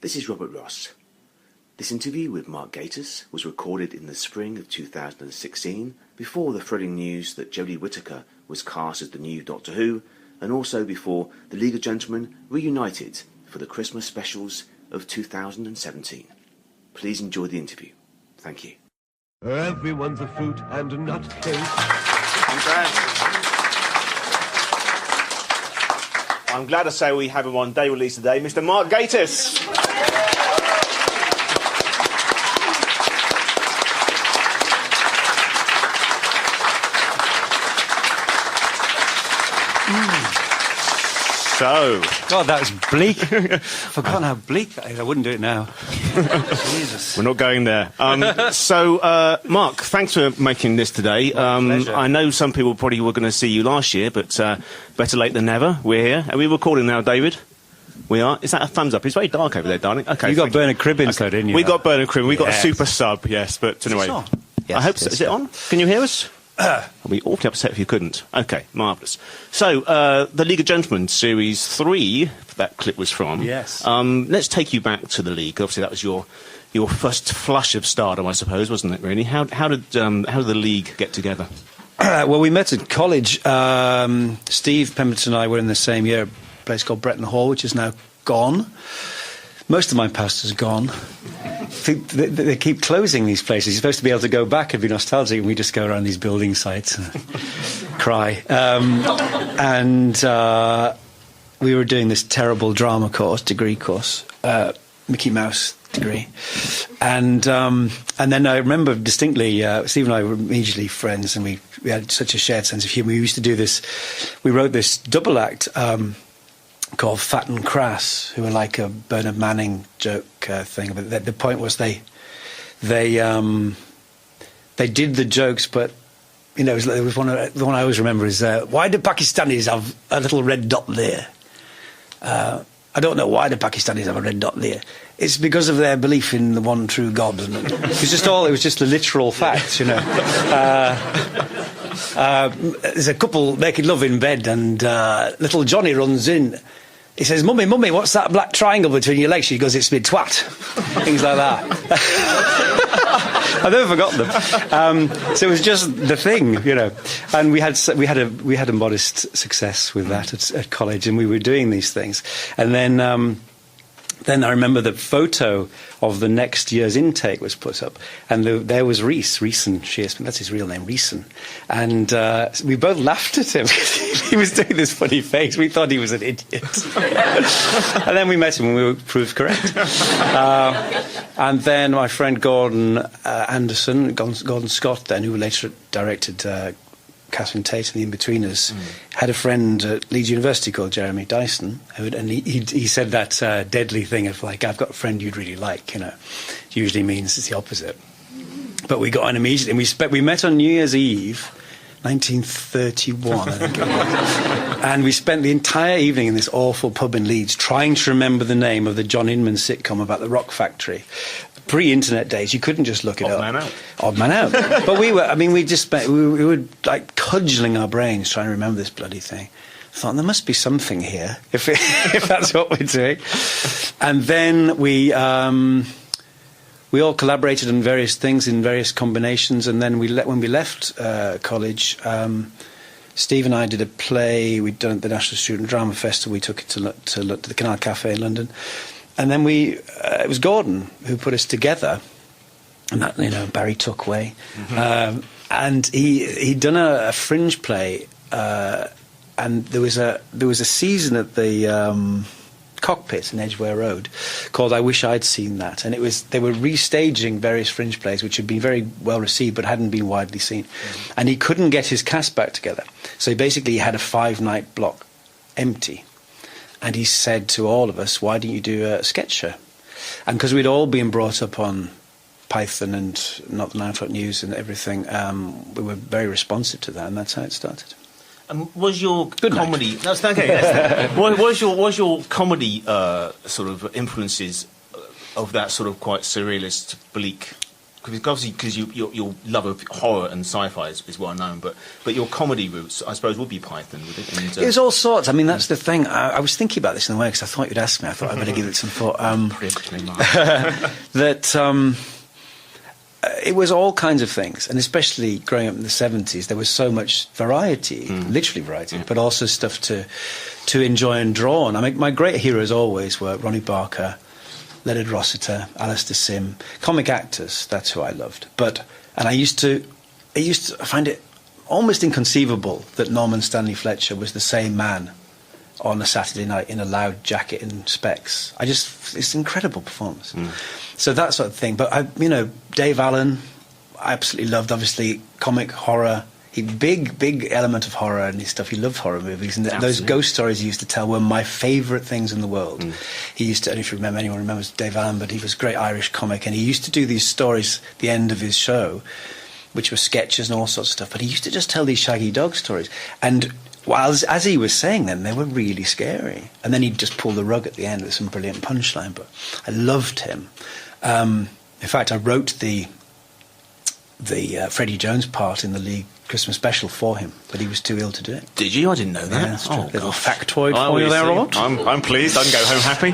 This is Robert Ross. This interview with Mark Gatiss was recorded in the spring of 2016 before the thrilling news that Jodie Whittaker was cast as the new Doctor Who, and also before the League of Gentlemen reunited for the Christmas specials of 2017. Please enjoy the interview. Thank you. Everyone's a fruit and a nutcase. I'm glad to say we have him on day release today, Mr. Mark Gatiss. So, God, that was bleak. Forgotten how bleak that is. I wouldn't do it now. Jesus. We're not going there. Mark, thanks for making this today. I know some people probably were going to see you last year, but better late than never. We're here. Are we recording now, David? We are. Is that a thumbs up? It's very dark over there, darling. Okay. You got Bernard Cribbins, though, didn't you? We got Bernard Cribbins. We got a super sub, yes. But anyway, yes, I hope so. Is it on? Can you hear us? I'll be awfully upset if you couldn't. Okay, marvellous. So, the League of Gentlemen, Series 3, that clip was from. Yes. Let's take you back to the League. Obviously, that was your first flush of stardom, I suppose, wasn't it, really? How did the League get together? Well, we met at college. Steve Pemberton and I were in the same year, a place called Bretton Hall, which is now gone. Most of my past is gone. They keep closing these places. You're supposed to be able to go back and be nostalgic, and we just go around these building sites and cry. We were doing this terrible drama degree course, Mickey Mouse degree. And then I remember distinctly, Steve and I were immediately friends, and we had such a shared sense of humour. We used to do this, we wrote this double act called Fat and Crass, who were like a Bernard Manning joke thing. But the point was they did the jokes, but you know, there was one I always remember is why do Pakistanis have a little red dot there? I don't know why the Pakistanis have a red dot there. It's because of their belief in the one true God. And it was just the literal facts, you know. There's a couple making love in bed, and little Johnny runs in. He says, "Mummy, Mummy, what's that black triangle between your legs?" She goes, "It's me twat." Things like that. I've never forgotten them. So it was just the thing, you know. And we had a modest success with that at college, and we were doing these things. And then I remember the photo of the next year's intake was put up, and there was Reeson Shearsman, that's his real name, Reeson. And we both laughed at him. He was doing this funny face. We thought he was an idiot. And then we met him and we were proved correct. And then my friend Gordon Anderson, Gordon Scott then, who later directed Catherine Tate and the Inbetweeners, had a friend at Leeds University called Jeremy Dyson, and he said that deadly thing of like, I've got a friend you'd really like, you know. It usually means it's the opposite. But we got on immediately, and we met on New Year's Eve, 1931, I think it was. And we spent the entire evening in this awful pub in Leeds trying to remember the name of the John Inman sitcom about the rock factory. Pre-internet days, you couldn't just look it up. Odd Man Out. But we were like cudgeling our brains trying to remember this bloody thing. I thought, there must be something here, if that's what we're doing. And then we all collaborated on various things in various combinations, and then when we left college, Steve and I did a play we'd done at the National Student Drama Festival. We took it to the Canal Cafe in London. And then it was Gordon who put us together, and that, you know, Barry Tuckway. And he'd done a fringe play, and there was a season at the Cockpit in Edgware Road called I Wish I'd Seen That, and they were restaging various fringe plays which had been very well received but hadn't been widely seen. And he couldn't get his cast back together, so he basically had a 5-night block empty. And he said to all of us, "Why don't you do a sketch show?" And because we'd all been brought up on Python and Not the 9 O'Clock News and everything, we were very responsive to that, and that's how it started. Was your comedy? That's okay. Yes. was your comedy sort of influences of that sort of quite surrealist, bleak obviously because your love of horror and sci-fi is well known, but your comedy roots, I suppose, would be Python, would it? And, it was all sorts. I mean, that's the thing. I was thinking about this in a way because I thought you'd ask me. I thought I'd better give it some thought. It was all kinds of things, and especially growing up in the 70s, there was so much variety, literally variety, but also stuff to enjoy and draw on. I mean, my great heroes always were Ronnie Barker, Leonard Rossiter, Alistair Sim, comic actors. That's who I loved. And I used to find it almost inconceivable that Norman Stanley Fletcher was the same man on a Saturday night in a loud jacket and specs. It's an incredible performance. So that sort of thing. But Dave Allen, I absolutely loved. Obviously, comic horror. Big element of horror in his stuff. He loved horror movies, and those ghost stories he used to tell were my favourite things in the world. He used to, I don't know if you remember, anyone remembers Dave Allen, but he was a great Irish comic, and he used to do these stories at the end of his show, which were sketches and all sorts of stuff. But he used to just tell these shaggy dog stories, and as he was saying them, they were really scary. And then he'd just pull the rug at the end with some brilliant punchline. But I loved him. In fact, I wrote the Freddie Jones part in the League Christmas special for him, but he was too ill to do it. Did you? I didn't know that. Yeah, that's true. Little factoid for you there, Robert. I'm pleased. I can go home happy.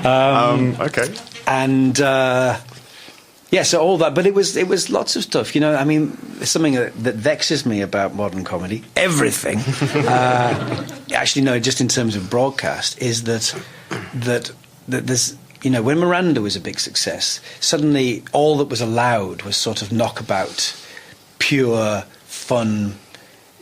Okay. And so all that, but it was lots of stuff. I mean, there's something that vexes me about modern comedy. Everything. Actually, no, just in terms of broadcast, is that there's. When Miranda was a big success, suddenly all that was allowed was sort of knockabout, pure, fun,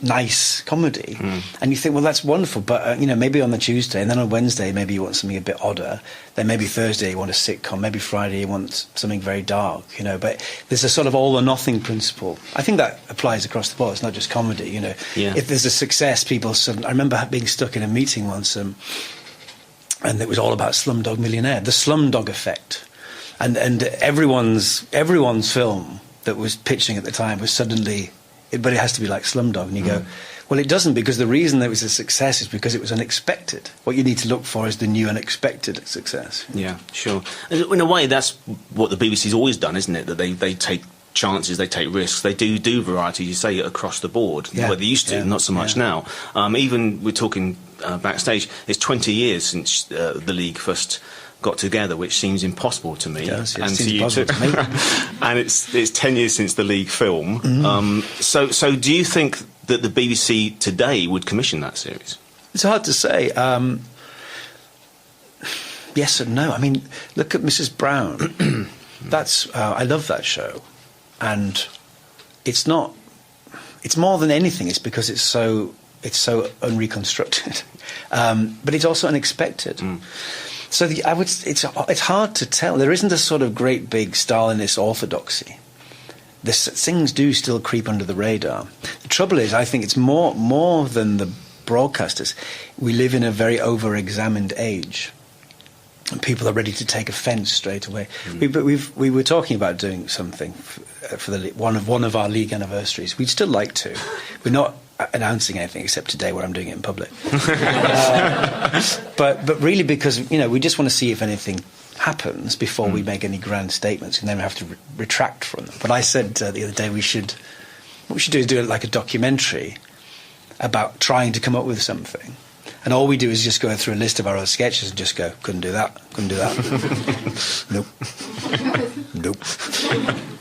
nice comedy. And you think, well, that's wonderful, but, maybe on the Tuesday, and then on Wednesday, maybe you want something a bit odder. Then maybe Thursday you want a sitcom, maybe Friday you want something very dark, But there's a sort of all-or-nothing principle. I think that applies across the board. It's not just comedy, If there's a success, people suddenly... I remember being stuck in a meeting once... and it was all about Slumdog Millionaire, the Slumdog effect, and everyone's film that was pitching at the time was suddenly, but it has to be like Slumdog, and you go, well, it doesn't, because the reason that it was a success is because it was unexpected. What you need to look for is the new unexpected success. Yeah, sure. In a way, that's what the BBC's always done, isn't it? That they take chances, they take risks, they do variety, you say, across the board. Well, they used to, not so much now. Even we're talking backstage, it's 20 years since the League first got together, which seems impossible to me. It does, and to you too. To me. And it's 10 years since the League film. So do you think that the BBC today would commission that series? It's hard to say. Yes and no. I mean, look at Mrs. Brown. I love that show. And it's not. It's more than anything. It's because it's so unreconstructed, but it's also unexpected. So it's hard to tell. There isn't a sort of great big Stalinist orthodoxy. Things do still creep under the radar. The trouble is, I think it's more than the broadcasters. We live in a very over-examined age. And people are ready to take offence straight away. We were talking about doing something for one of our League anniversaries. We'd still like to. We're not announcing anything except today, where I'm doing it in public. But really, because we just want to see if anything happens before we make any grand statements, and then we have to retract from them. But I said the other day what we should do is do it like a documentary about trying to come up with something. And all we do is just go through a list of our own sketches and just go, couldn't do that. Nope.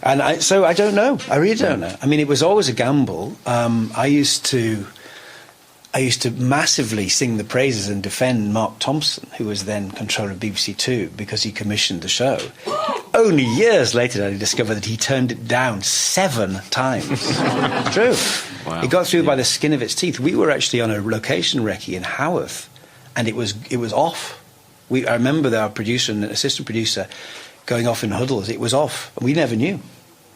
And so I don't know. I really don't know. I mean, it was always a gamble. I used to massively sing the praises and defend Mark Thompson, who was then controller of BBC Two, because he commissioned the show. Only years later did I discover that he turned it down 7 times. It's true. Wow. It got through by the skin of its teeth. We were actually on a location recce in Haworth, and it was off. I remember our producer and assistant producer going off in huddles. It was off. We never knew.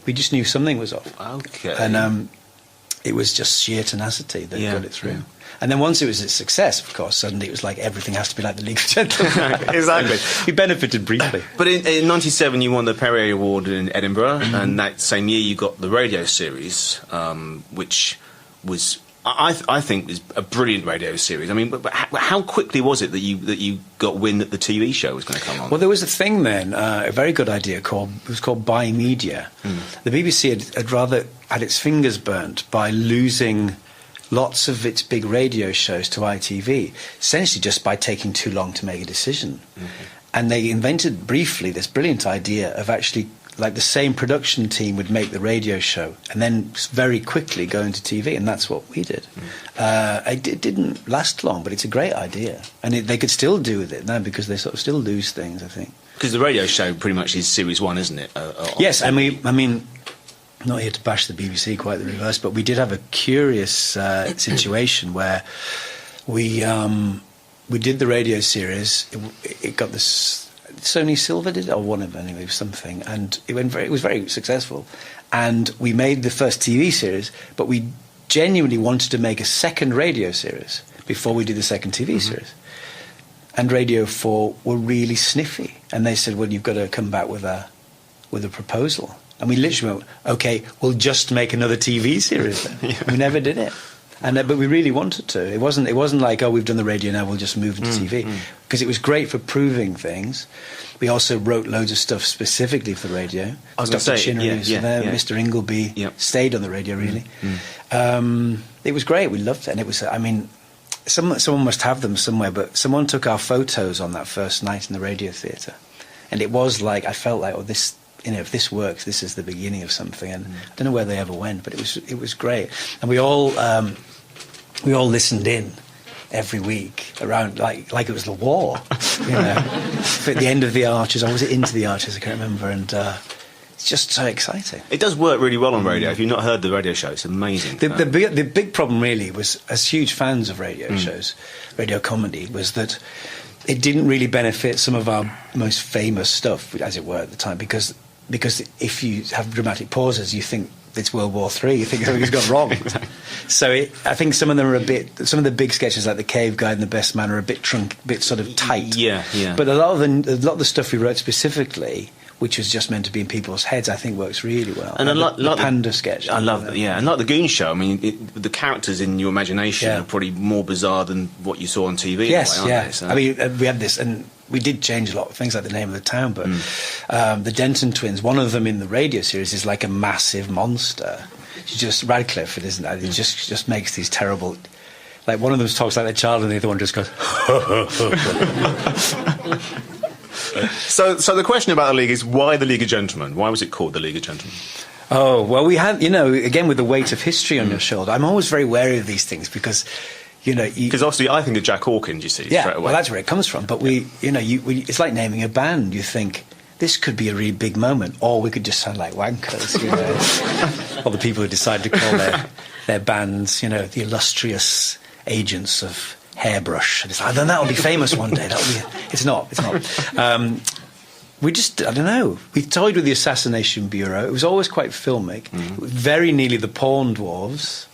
We just knew something was off. Okay. And it was just sheer tenacity that got it through. Yeah. And then once it was a success, of course, suddenly it was like everything has to be like the League of Gentlemen. Exactly. We benefited briefly. But in 97 you won the Perrier Award in Edinburgh, and that same year you got the radio series, which was I think is a brilliant radio series. I mean, but how quickly was it that you got wind that the TV show was going to come on? Well, there was a thing then, a very good idea it was called Buy Media. The BBC had rather had its fingers burnt by losing lots of its big radio shows to ITV, essentially just by taking too long to make a decision. And they invented briefly this brilliant idea of actually, like, the same production team would make the radio show and then very quickly go into TV, and that's what we did. It didn't last long, but it's a great idea. And they could still do with it now because they sort of still lose things, I think. Because the radio show pretty much is Series 1, isn't it? Yes, I mean, not here to bash the BBC, quite the reverse, but we did have a curious situation where we did the radio series. It got this... Sony Silver did it, or one of them anyway, something, and it was very successful. And we made the first TV series, but we genuinely wanted to make a second radio series before we did the second TV series. And Radio 4 were really sniffy, and they said, "Well, you've got to come back with a proposal." And we literally went, "Okay, we'll just make another TV series then." We never did it. But we really wanted to. It wasn't like, oh, we've done the radio now, we'll just move into TV. Because it was great for proving things. We also wrote loads of stuff specifically for the radio. I was Dr. Chinnery was there, Mr. Ingleby stayed on the radio, really. It was great, we loved it. And it was, I mean, someone must have them somewhere, but someone took our photos on that first night in the radio theatre. And it was like, I felt like, oh, this... if this works, this is the beginning of something. And I don't know where they ever went, but it was great. And we all listened in every week around like it was the war, at the end of the Archers, or was it into the Archers? I can't remember. And it's just so exciting. It does work really well on radio. If you've not heard the radio show, it's amazing. The big problem really was, as huge fans of radio shows, radio comedy, was that it didn't really benefit some of our most famous stuff, as it were, at the time, because if you have dramatic pauses, you think it's World War III, you think something's gone wrong. So I think some of them are some of the big sketches like The Cave Guide and The Best Man are a bit sort of tight. Yeah. But a lot of the stuff we wrote specifically, which was just meant to be in people's heads, I think works really well. And the Panda sketch. I love that, and like the Goon Show, I mean, the characters in your imagination are probably more bizarre than what you saw on TV. Yes, in a way, aren't they? So. I mean, we had this, and we did change a lot of things, like the name of the town, but the Denton twins, one of them in the radio series is like a massive monster. She's just Radcliffe, it isn't it? It just makes these terrible... Like, one of them talks like a child, and the other one just goes... So the question about the League is, why the League of Gentlemen? Why was it called the League of Gentlemen? Oh, well, we had, again, with the weight of history on your shoulder, I'm always very wary of these things because, Because obviously I think of Jack Hawkins, you see, straight away. Well, that's where it comes from. But it's like naming a band. You think, this could be a really big moment, or we could just sound like wankers, or the people who decide to call their bands, the illustrious agents of Hairbrush. And it's like, then that'll be famous one day. It's not. We just, I don't know. We toyed with the Assassination Bureau. It was always quite filmic. Very nearly the Porn Dwarves.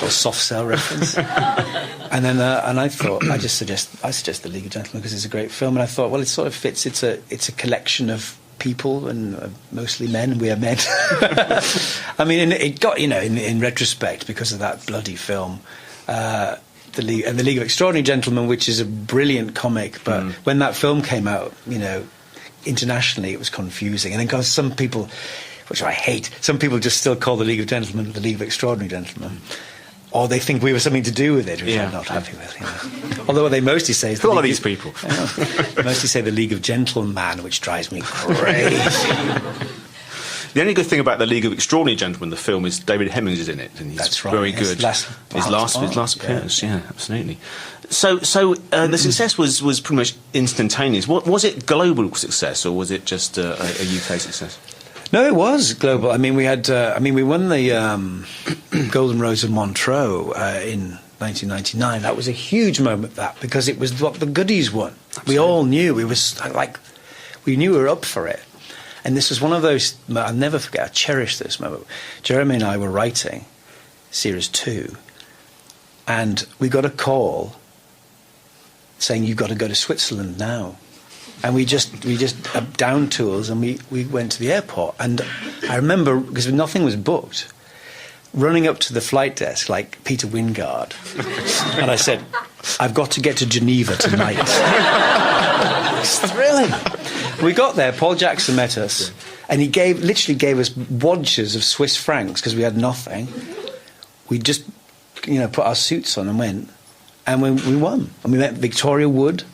Or soft cell reference. And then, and I thought, I suggest the League of Gentlemen because it's a great film. And I thought, well, it sort of fits. It's a collection of people, and mostly men, and we are men. I mean, it got, in retrospect, because of that bloody film, the League of Extraordinary Gentlemen, which is a brilliant comic, but when that film came out, internationally, it was confusing. And then, because some people, which I hate, some people just still call the League of Gentlemen the League of Extraordinary Gentlemen. Or they think we were something to do with it, which I'm not happy with. Although what they mostly say is... Who are these people? They mostly say the League of Gentlemen, which drives me crazy. The only good thing about the League of Extraordinary Gentlemen, the film, is David Hemmings is in it, and he's very good. His last appearance, absolutely. So the success was pretty much instantaneous. Was it global success, or was it just a UK success? No, it was global. I mean, we had. We won the Golden Rose of Montreux in 1999. That was a huge moment, because it was what the goodies won. Absolutely. We all knew we knew we were up for it. And this was one of those, I'll never forget, I cherish this moment. Jeremy and I were writing Series 2, and we got a call saying, you've got to go to Switzerland now. And we just down tools, and we went to the airport. And I remember, because nothing was booked, running up to the flight desk like Peter Wingard. And I said, I've got to get to Geneva tonight. It's thrilling. We got there, Paul Jackson met us, and he literally gave us wads of Swiss francs because we had nothing. We just, put our suits on and went, and we won. And we met Victoria Wood,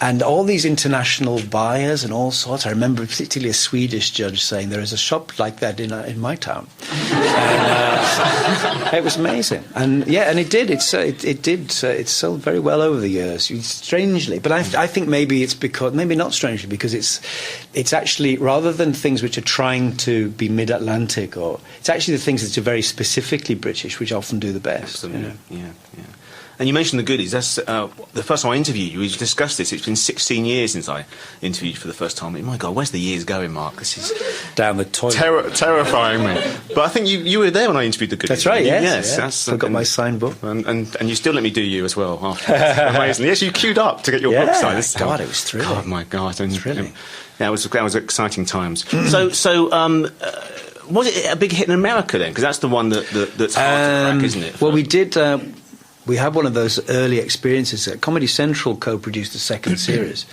and all these international buyers and all sorts. I remember particularly a Swedish judge saying, there is a shop like that in my town. And, it was amazing. And and it did. It sold very well over the years, strangely. But I think maybe it's because, maybe not strangely, because it's actually, rather than things which are trying to be mid-Atlantic, or it's actually the things that are very specifically British, which often do the best. Absolutely. Yeah. And you mentioned the goodies. That's the first time I interviewed you. We discussed this. It's been 16 years since I interviewed you for the first time. My God, where's the years going, Mark? This is down the toilet. Terrifying me. But I think you were there when I interviewed the goodies. That's right. Yes. I've got my signed book, and you still let me do you as well afterwards. Amazing. Yes, you queued up to get your book signed. God, it was thrilling. God, my God, it was thrilling. Yeah, that was exciting times. So. Was it a big hit in America then? Because that's the one that's hard to crack, isn't it? Well, we did. We had one of those early experiences. Comedy Central co-produced the second series,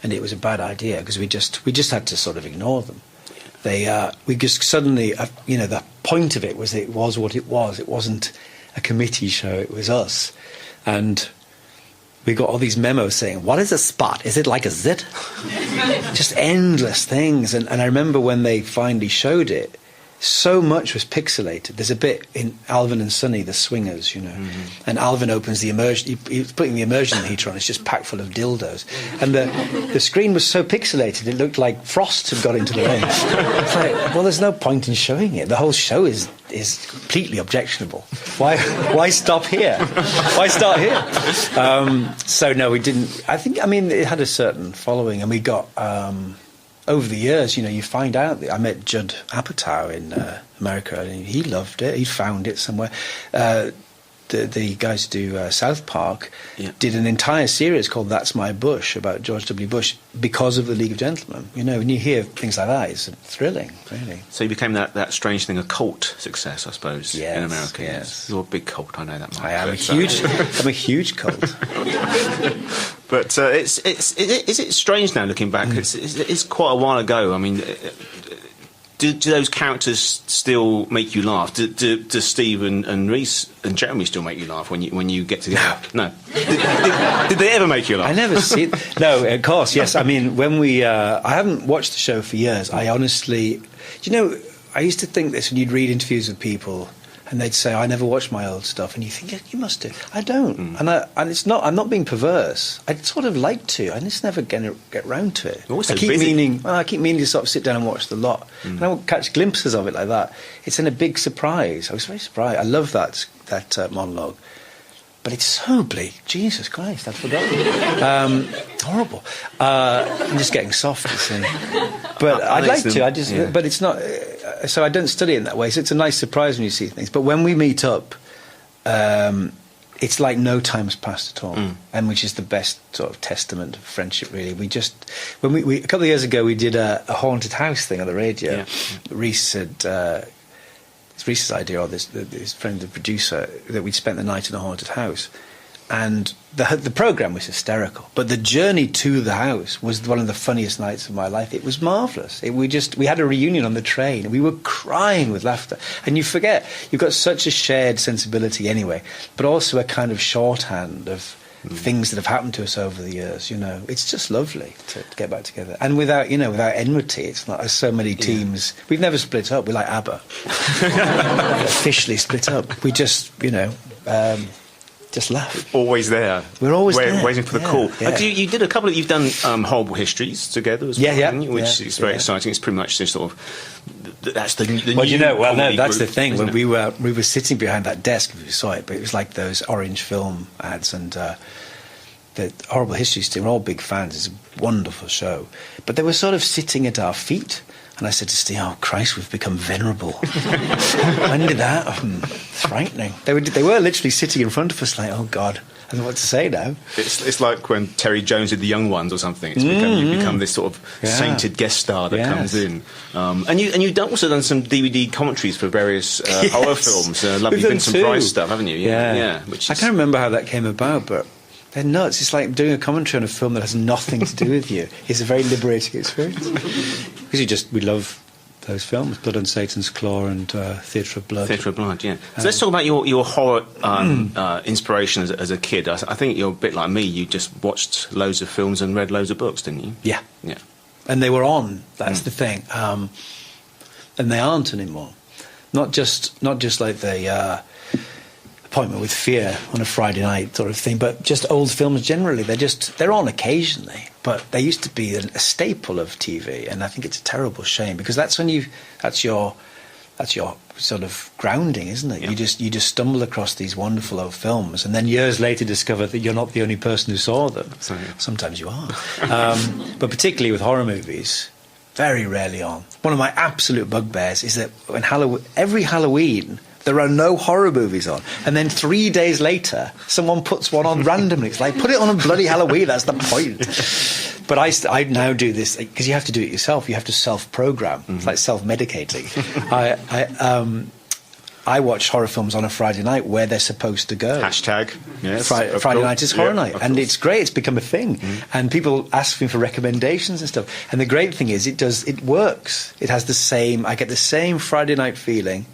and it was a bad idea because we just had to sort of ignore them. We just suddenly, the point of it was what it was. It wasn't a committee show. It was us, and we got all these memos saying, "What is a spot? Is it like a zit?" Just endless things. And I remember when they finally showed it, so much was pixelated. There's a bit in Alvin and Sonny, the swingers, and Alvin opens the immersion. He's putting the immersion heater on. It's just packed full of dildos, and the screen was so pixelated it looked like frost had got into the room. It's like, well, there's no point in showing it. The whole show is completely objectionable. Why stop here? Why start here? So no, we didn't. I mean, it had a certain following, and we got. Over the years, you find out that I met Judd Apatow in America, and he loved it. He found it somewhere. The guys who do South Park did an entire series called That's My Bush about George W. Bush because of the League of Gentlemen. When you hear things like that, it's thrilling, really. So you became that strange thing, a cult success, I suppose, in America. Yes. You're a big cult, I know that, Mark. I am I'm a huge cult. But is it strange now looking back? It's quite a while ago. I mean, do those characters still make you laugh? Do Steve and Reese and Jeremy still make you laugh when you get together? No. Did they ever make you laugh? I never see. No, of course, yes. I mean, when I haven't watched the show for years. I honestly, I used to think this when you'd read interviews with people. And they'd say, I never watched my old stuff. And you think, yeah, you must do. I don't. And it's not, I'm not being perverse. I'd sort of like to. I just never get round to it. You're so I keep busy. meaning to sort of sit down and watch the lot. And I will catch glimpses of it like that. It's in a big surprise. I was very surprised. I love that monologue. But it's so bleak. Jesus Christ, I'd forgotten. Horrible. I'm just getting soft, you see. But I'd like to. But it's not. So I don't study it in that way. So it's a nice surprise when you see things. But when we meet up, it's like no time has passed at all, and which is the best sort of testament of friendship, really. We just when we a couple of years ago we did a haunted house thing on the radio. Yeah. Reese said. It's Reese's idea, or his friend, the producer, that we'd spent the night in a haunted house. And the programme was hysterical. But the journey to the house was one of the funniest nights of my life. It was marvellous. We had a reunion on the train. And we were crying with laughter. And you forget, you've got such a shared sensibility anyway, but also a kind of shorthand of things that have happened to us over the years, It's just lovely to get back together. And without enmity, it's not as so many teams. We've never split up. We're like ABBA. Officially split up. We just, just laugh. Always there. We're always there. Waiting for the call. Yeah. You did a couple of, you've done Horrible Histories together as well, haven't you? Which is very exciting. It's pretty much this sort of, that's the new that's group, the thing. When it? we were sitting behind that desk, we saw it, but it was like those orange film ads, and the Horrible Histories team were all big fans. It's a wonderful show. But they were sort of sitting at our feet. And I said to Steve, oh, Christ, we've become venerable. When did that happen? It's frightening. They were literally sitting in front of us like, oh, God. I don't know what to say now. It's like when Terry Jones did The Young Ones or something. You become this sort of sainted guest star that comes in. And you've also done some DVD commentaries for various horror films. Lovely Vincent Price stuff, haven't you? Yeah. I can't remember how that came about, but they're nuts. It's like doing a commentary on a film that has nothing to do with you. It's a very liberating experience. Because we love those films, Blood on Satan's Claw and Theatre of Blood. Theatre of Blood, yeah. So let's talk about your horror inspiration as a kid. I think you're a bit like me. You just watched loads of films and read loads of books, didn't you? Yeah. Yeah. And they were on. That's the thing. And they aren't anymore. Not just like the Appointment with Fear on a Friday night sort of thing, but just old films generally. They're on occasionally, but they used to be a staple of TV, and I think it's a terrible shame because that's your sort of grounding, isn't it? Yeah. You just stumble across these wonderful old films, and then years later discover that you're not the only person who saw them. Sometimes you are, but particularly with horror movies, very rarely on. One of my absolute bugbears is that when every Halloween, there are no horror movies on. And then 3 days later, someone puts one on randomly. It's like, put it on a bloody Halloween, that's the point. But I now do this, because you have to do it yourself. You have to self-program. It's like self-medicating. I watch horror films on a Friday night where they're supposed to go. Hashtag. Yes, Friday night is horror night. And it's great. It's become a thing. And people ask me for recommendations and stuff. And the great thing is it works. It has I get the same Friday night feeling,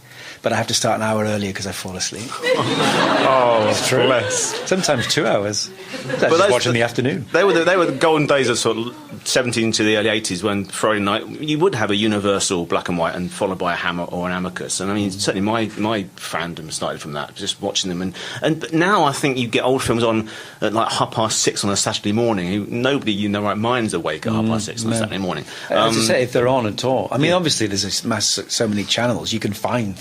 but I have to start an hour earlier because I fall asleep. It's true. Bless. Sometimes 2 hours. But just watch in the afternoon. They were the golden days of sort of 70s to the early 80s when Friday night you would have a universal black and white and followed by a Hammer or an Amicus. And I mean, certainly my fandom started from that, just watching them. But now I think you get old films on at like 6:30 on a Saturday morning. Nobody in their right mind's awake at 6:30 on a Saturday morning. As I say, if they're on at all. I mean, obviously there's so many channels. You can find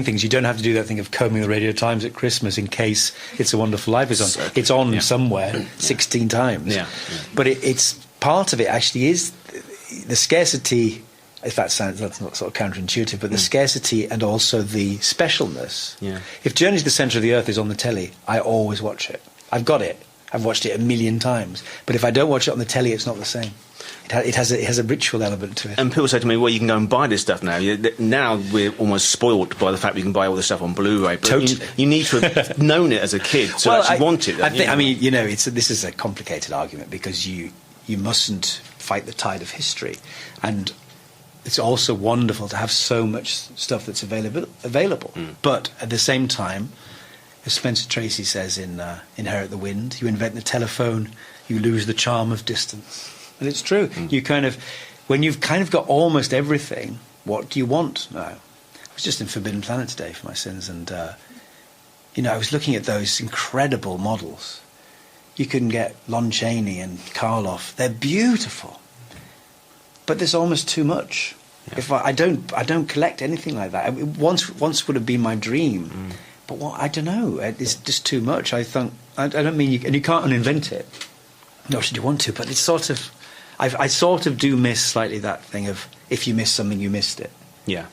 things. You don't have to do that thing of combing the Radio Times at Christmas in case It's a Wonderful Life is on. It's on somewhere 16 times. But it's part of it actually is the scarcity. If that's not sort of counterintuitive, but the scarcity and also the specialness. If Journey to the Centre of the Earth is on the telly, I always watch it. I've got it. I've watched it a million times. But if I don't watch it on the telly, it's not the same. It has a ritual element to it. And people say to me, well, you can go and buy this stuff now. Now we're almost spoilt by the fact we can buy all this stuff on Blu-ray. But you need to have known it as a kid to actually want it. I mean, this is a complicated argument because you mustn't fight the tide of history. And it's also wonderful to have so much stuff that's available. But at the same time, as Spencer Tracy says in Inherit the Wind, you invent the telephone, you lose the charm of distance. And it's true. When you've kind of got almost everything, what do you want now? I was just in Forbidden Planet today for my sins, and I was looking at those incredible models. You can get Lon Chaney and Karloff. They're beautiful, but there's almost too much. If I don't collect anything like that. Once would have been my dream, but I don't know. It's just too much. I don't mean and you can't uninvent it. Nor should you want to, but it's sort of. I sort of do miss slightly that thing of if you miss something, you missed it. Yeah.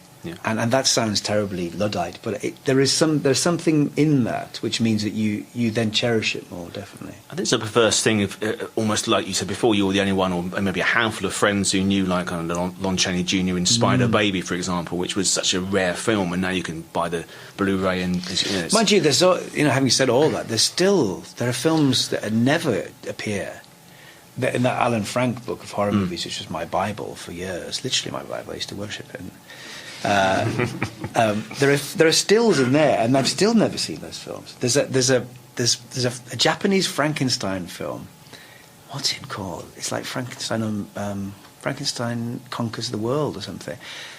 And that sounds terribly Luddite, but there's something in that which means that you then cherish it more, definitely. I think it's a perverse thing of almost like you said before, you were the only one, or maybe a handful of friends who knew, like Lon Chaney Jr. in Spider Baby, for example, which was such a rare film, and now you can buy the Blu-ray and. Mind you, there's having said all that, there are films that never appear. In that Alan Frank book of horror movies, which was my Bible for years, literally my Bible, I used to worship it. There are stills in there, and I've still never seen those films. There's a Japanese Frankenstein film. What's it called? It's like Frankenstein Conquers the World or something.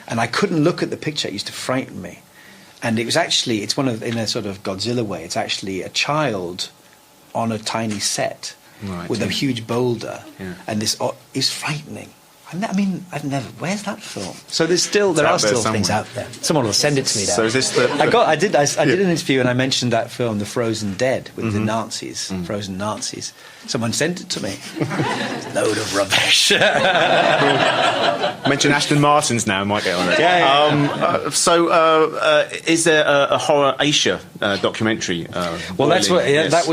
And I couldn't look at the picture; it used to frighten me. And it's in a sort of Godzilla way. It's actually a child on a tiny set. With a huge boulder, and this is frightening. I mean, I've never. Where's that film? So there are still things out there. Someone will send it to me. So is this the? I did an interview and I mentioned that film, The Frozen Dead, with the Nazis, frozen Nazis. Someone sent it to me. Load of rubbish. Mention Aston Martin's now, might get on it. Yeah. Is there a horror Asia documentary? Well, that's what. Yeah, yes, that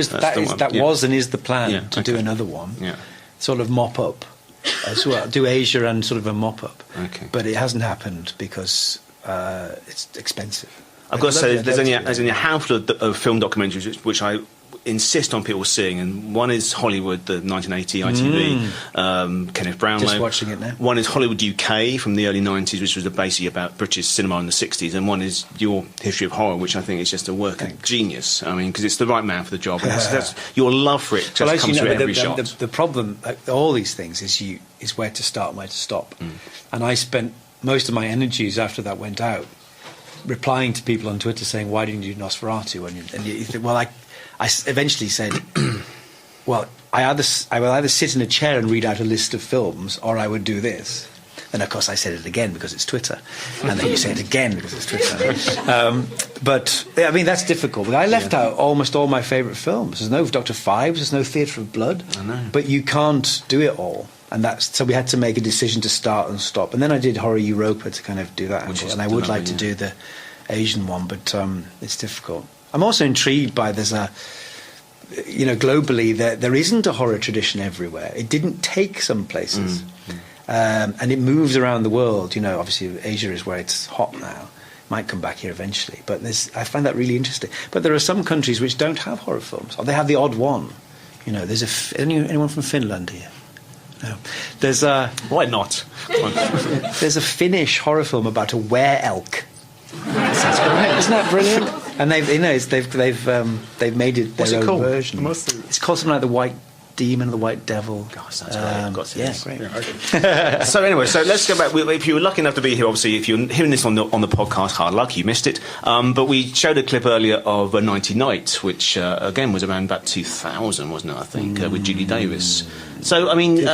was and is the plan to do another one. Yeah. Sort of mop up as well. Do Asia and sort of a mop up. Okay. But it hasn't happened because it's expensive. I've got to say, there's only a handful of film documentaries which I insist on people seeing, and one is Hollywood, the 1980 ITV, Kenneth Brownlow. Just watching it now. One is Hollywood UK from the early 90s, which was basically about British cinema in the 60s, and one is your History of Horror, which I think is just a work of genius. I mean, because it's the right man for the job. And that's your love for it just comes through every shot. The problem, all these things, is where to start and where to stop. And I spent most of my energies after that went out replying to people on Twitter saying, "Why didn't you do Nosferatu?" And you think, well, I eventually said, well, I will either sit in a chair and read out a list of films, or I would do this. And of course I said it again because it's Twitter. And then you say it again because it's Twitter. But, I mean, that's difficult. I left out almost all my favourite films. There's no Dr. Phibes, there's no Theatre of Blood. I know. But you can't do it all. And so we had to make a decision to start and stop. And then I did Horror Europa to kind of do that. And I would like to do the Asian one, but it's difficult. I'm also intrigued by globally there isn't a horror tradition everywhere. It didn't take some places, and it moves around the world. Obviously Asia is where it's hot now. Might come back here eventually, but I find that really interesting. But there are some countries which don't have horror films, or they have the odd one. There's anyone from Finland here? No. There's a why not? There's a Finnish horror film about a were-elk. Isn't that brilliant? And they've made it their own version. It's called something like The White Demon or The White Devil. Gosh, that's great. Great. Yeah, so anyway, let's go back. If you were lucky enough to be here, obviously, if you're hearing this on the podcast, hard luck, you missed it. But we showed a clip earlier of A Nighty Night, which again was around about 2000, wasn't it? I think with Julie Davis. So I mean,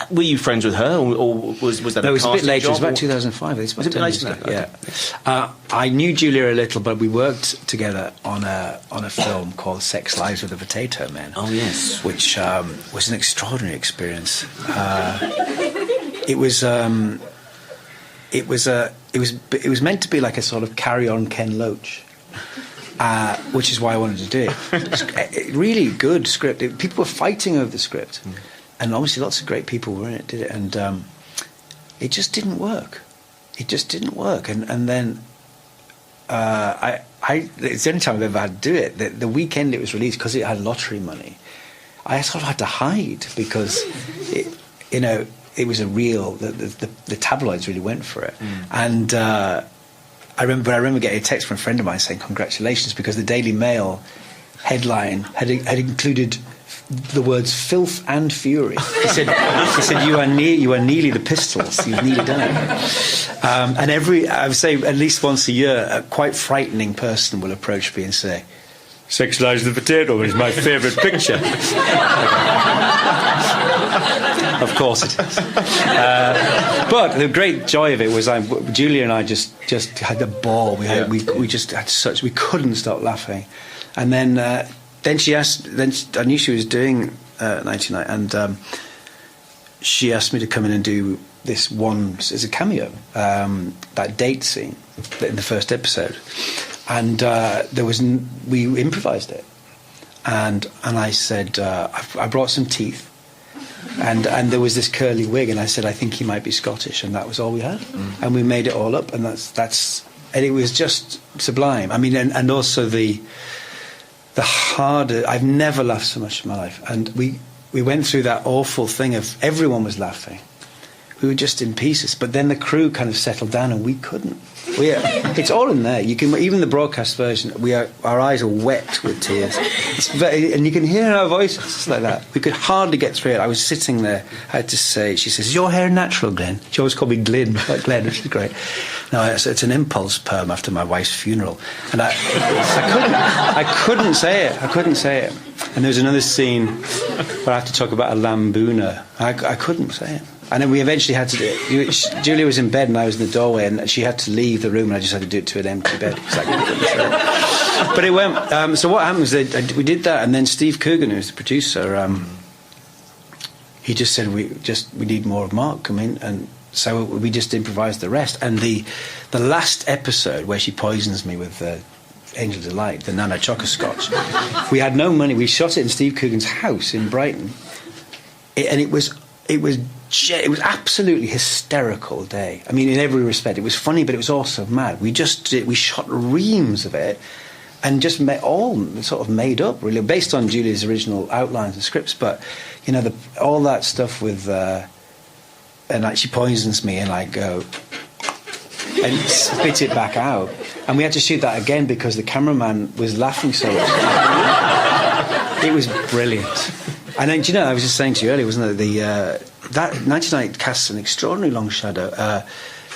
were you friends with her, or was that? No, it was a bit later. It was about or? 2005. Was it a bit later? Yeah. I knew Julia a little, but we worked together on a film called Sex Lives with a Potato Man. Oh yes, which was an extraordinary experience. It was meant to be like a sort of Carry On Ken Loach. Which is why I wanted to do it. Really good script. People were fighting over the script. And obviously lots of great people were in it, did it, and it just didn't work. It just didn't work. And then it's the only time I've ever had to do it. The weekend it was released, because it had lottery money, I sort of had to hide because, it was a real, the tabloids really went for it. And I remember getting a text from a friend of mine saying congratulations, because the Daily Mail headline had included the words filth and fury. He said you are nearly the Pistols. You've nearly done it. And I would say at least once a year, a quite frightening person will approach me and say, "Sex Lives with a Potato Man is my favourite picture." Of course it is. But the great joy of it was Julia and I just had a ball. We just had we couldn't stop laughing. And then she asked. Then I knew she was doing 99, and she asked me to come in and do this one as a cameo, that date scene in the first episode, and we improvised it, and I said I brought some teeth, and there was this curly wig, and I said I think he might be Scottish, and that was all we had, and we made it all up, and and it was just sublime. I mean, and also the harder, I've never laughed so much in my life. And we went through that awful thing of everyone was laughing. We were just in pieces. But then the crew kind of settled down and we couldn't. It's all in there. Even the broadcast version, our eyes are wet with tears. And you can hear our voices like that. We could hardly get through it. I was sitting there. I had to say, she says, "Is your hair natural, Glenn?" She always called me Glyn, like Glenn, which is great. No, it's an impulse perm after my wife's funeral, and I couldn't say it. I couldn't say it. And there was another scene where I had to talk about a lambooner. I couldn't say it. And then we eventually had to do it. Julia was in bed and I was in the doorway, and she had to leave the room, and I just had to do it to an empty bed. But it went. So what happened was that we did that, and then Steve Coogan, who's the producer, he just said we need more of Mark come in, and so we just improvised the rest. And the last episode where she poisons me with Angel Delight, the Nana Choco Scotch, we had no money. We shot it in Steve Coogan's house in Brighton, and it was absolutely hysterical day. I mean, in every respect, it was funny, but it was also mad. We shot reams of it, and just all sort of made up, really, based on Julia's original outlines and scripts. But you know, all that stuff with, and like she poisons me, and I go and spit it back out, and we had to shoot that again because the cameraman was laughing so much. It was brilliant. And then, do you know, I was just saying to you earlier, wasn't it, that 99 casts an extraordinary long shadow.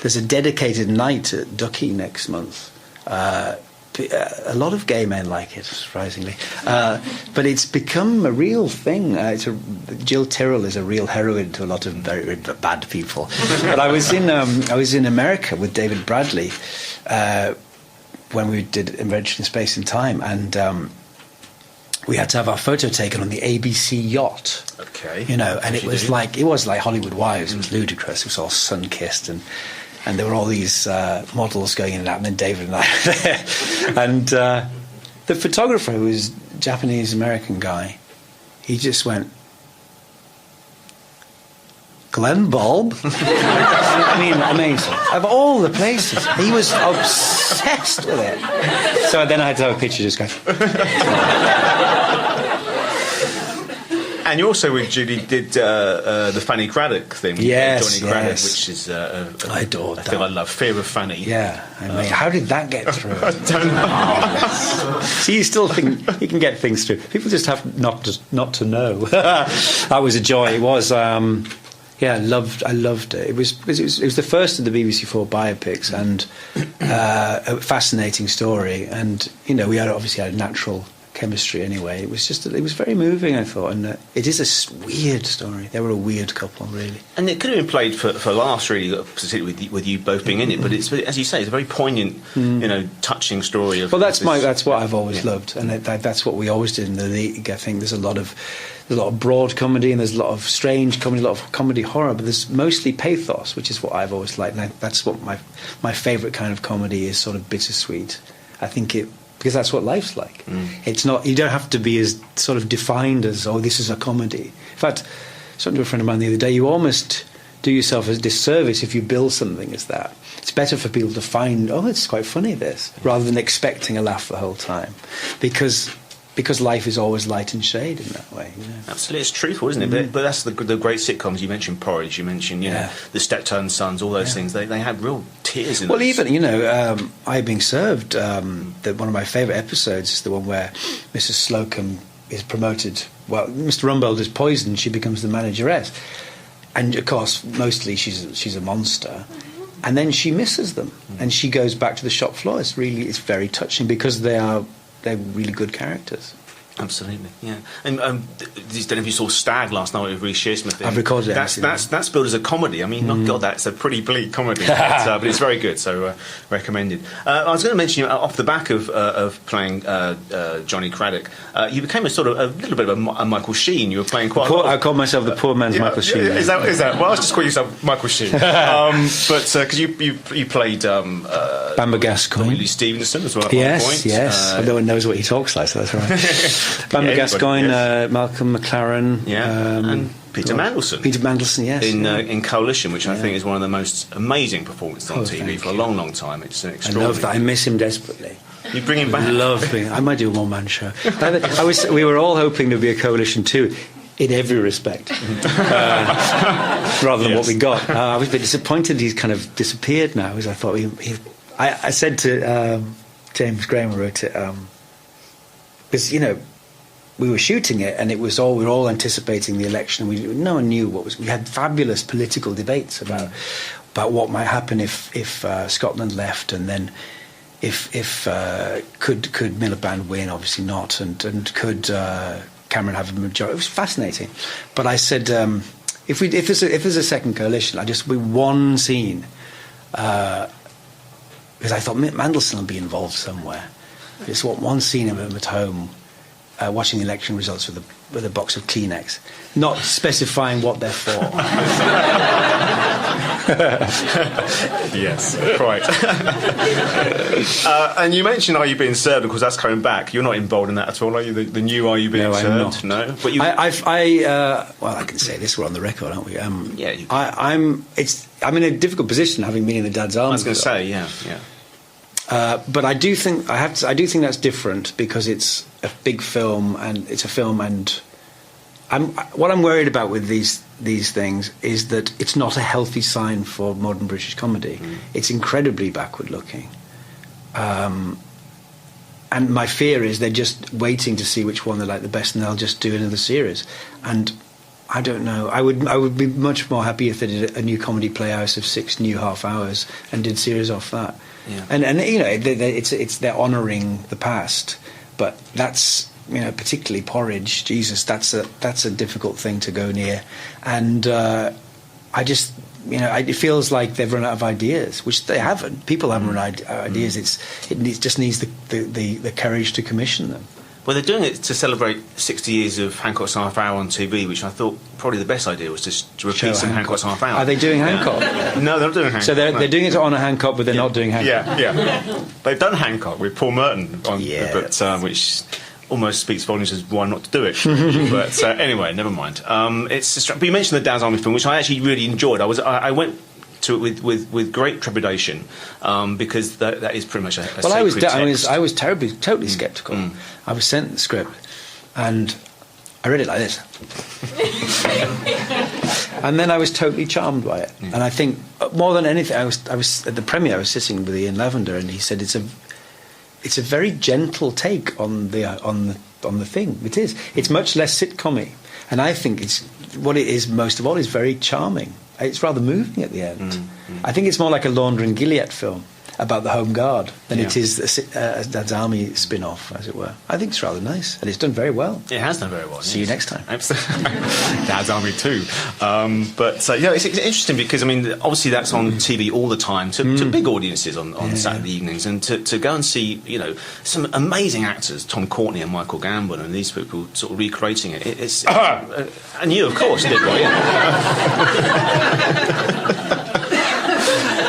There's a dedicated night at Ducky next month. A lot of gay men like it, surprisingly. But it's become a real thing. Jill Tyrrell is a real heroine to a lot of very, very bad people. But I was in America with David Bradley when we did Invention in Space and Time, and we had to have our photo taken on the ABC yacht. Okay. You know, and it was like Hollywood Wives. It was ludicrous. It was all sun-kissed, and there were all these models going in and out, and then David and I were there. And the photographer, who was a Japanese-American guy, he just went, Glenn Bulb? I mean, amazing. Of all the places. He was obsessed with it. So then I had to have a picture just going... And you also, with Judy, did the Fanny Craddock thing. Yes, Johnny Craddock, yes. which is I adored that. I think I love Fear of Fanny. Yeah, I mean, how did that get through? I don't know. See, you still think you can get things through. People just have not to know. That was a joy. It was. Yeah, I loved it. It was the first of the BBC4 biopics, and a fascinating story. And you know, we obviously had a natural chemistry anyway. It was very moving, I thought, and it is a weird story. They were a weird couple, really. And it could have been played for laughs, really, particularly with you both being in it. But it's, as you say, it's a very poignant, you know, touching story. Of, well, that's what I've always loved, and that's what we always did in the League. I think there's a lot of broad comedy, and there's a lot of strange comedy, a lot of comedy horror, but there's mostly pathos, which is what I've always liked. And that's what my favourite kind of comedy is, sort of bittersweet. I think because that's what life's like. It's not, you don't have to be as sort of defined as, oh, this is a comedy. In fact, something to a friend of mine the other day, you almost do yourself a disservice if you build something as that. It's better for people to find, oh, it's quite funny, this, rather than expecting a laugh the whole time. Because life is always light and shade in that way. You know? Absolutely, it's truthful, isn't it? But that's the great sitcoms. You mentioned Porridge, you mentioned, you know, The Steptoe Sons, all those things. They had real tears in them. Well, even, you know, I Being Served, one of my favourite episodes is the one where Mrs. Slocum is promoted. Well, Mr. Rumbold is poisoned, she becomes the manageress. And, of course, mostly she's a monster. And then she misses them, and she goes back to the shop floor. It's very touching, because they're really good characters. Absolutely, yeah. And I don't know if you saw Stag last night with Reece Shearsmith. I've recorded it. That's billed as a comedy. I mean, God, that's a pretty bleak comedy, but it's very good. So recommended. I was going to mention, off the back of playing Johnny Craddock, you became a little bit of a Michael Sheen. You were playing quite. I call myself the poor man's Michael Sheen. Is that? Well, let's just call yourself Michael Sheen. But because you played Bamber Gascoigne, Willie Stevenson as well. At yes, one point. Yes. No one knows what he talks like, so that's right. Bamber Gascoigne, yes. Malcolm McLaren, and Peter Mandelson. Peter Mandelson, yes. In Coalition, which I think is one of the most amazing performances on TV for a long, long time. It's an extraordinary. I love that. I miss him desperately. You bring him back. I might do a one-man show. We were all hoping there'd be a Coalition 2. In every respect, rather than what we got. I was a bit disappointed he's kind of disappeared now, because I thought I said to James Graham, who wrote it, because, you know, we were shooting it, and we were all anticipating the election. No one knew we had fabulous political debates about what might happen if Scotland left, and then if could Miliband win? Obviously not, and could Cameron have a majority? It was fascinating. But I said, if there's a second coalition, I just one scene, because I thought Mandelson will be involved somewhere. I just want one scene of him at home, watching the election results with a box of Kleenex, not specifying what they're for. Yes, quite. And you mentioned Are You Being Served? Because that's coming back. You're not involved in that at all, are you? The new Are You Being Served? I'm not. No, but you. Well, I can say this. We're on the record, aren't we? Yeah. I'm in a difficult position, having been in the Dad's Army. I was going to say, yeah. But I do think that's different because it's a big film, and it's a film, and what I'm worried about with these things is that it's not a healthy sign for modern British comedy. It's incredibly backward looking, and my fear is they're just waiting to see which one they like the best, and they'll just do another series. And I don't know. I would be much more happy if they did a new comedy playhouse of 6 new half hours and did series off that. Yeah. And you know, they're honouring the past, but that's, you know, particularly Porridge. Jesus, that's a difficult thing to go near, and I just, you know, it feels like they've run out of ideas, which they haven't. People haven't run out of ideas. It just needs the courage to commission them. Well, they're doing it to celebrate 60 years of Hancock's Half Hour on TV, which I thought probably the best idea was to repeat some Hancock's Half Hour. Are they doing Hancock? No, they're not doing Hancock. So they're doing it to honour Hancock, but they're not doing Hancock. Yeah. They've done Hancock with Paul Merton, which almost speaks volumes as why not to do it. But anyway, never mind. But you mentioned the Dad's Army film, which I actually really enjoyed. I went to it with great trepidation, because that is pretty much a sacred text. I was totally sceptical. I was sent the script, and I read it like this, and then I was totally charmed by it. And I think more than anything, I was at the premiere. I was sitting with Ian Lavender, and he said it's a very gentle take on the thing. It is. It's much less sitcom-y, and I think what it is most of all is very charming. It's rather moving at the end. I think it's more like a Launder and Gilliatt film about the Home Guard than it is a Dad's Army spin-off, as it were. I think it's rather nice, and it's done very well. It has done very well. See you next time. Absolutely. Dad's Army too. It's interesting because, I mean, obviously that's on TV all the time to big audiences on Saturday evenings, and to go and see, you know, some amazing actors, Tom Courtenay and Michael Gambon, and these people sort of recreating it. And you, of course, did, right?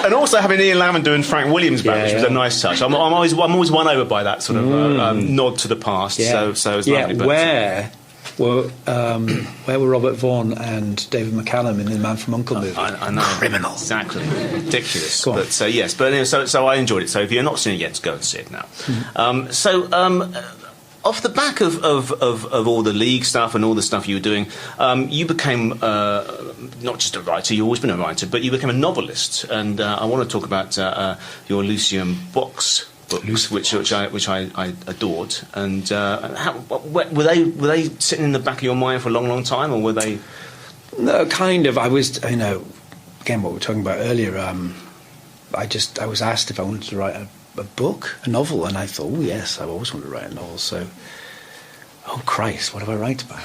And also having Ian Lavender and Frank Williams back, which was a nice touch. I'm always won over by that sort of nod to the past. So it was lovely. Where were Robert Vaughan and David McCallum in the Man from U.N.C.L.E. movie? I know. Criminal. Exactly. Ridiculous. But yes. But anyway, so I enjoyed it. So if you're not seeing it yet, go and see it now. Off the back of all the league stuff and all the stuff you were doing, you became not just a writer, you've always been a writer, but you became a novelist. And I want to talk about your Lucien books which I adored. And were they sitting in the back of your mind for a long, long time, or were they? No, kind of. I was, you know, again, what we were talking about earlier. I was asked if I wanted to write a book, a novel, and I thought, oh yes, I've always wanted to write a novel. So, oh Christ, what do I write about?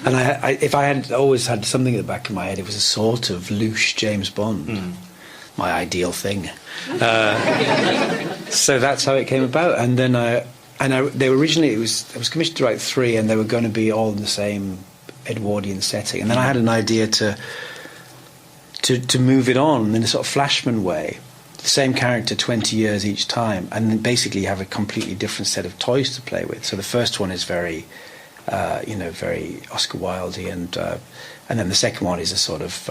And if I had always had something at the back of my head, it was a sort of louche James Bond, my ideal thing. So that's how it came about. And then they were originally, I was commissioned to write 3, and they were going to be all in the same Edwardian setting. And then I had an idea to move it on in a sort of Flashman way. The same character 20 years each time, and then basically have a completely different set of toys to play with. So the first one is very, very Oscar Wilde-y, and then the second one is a sort of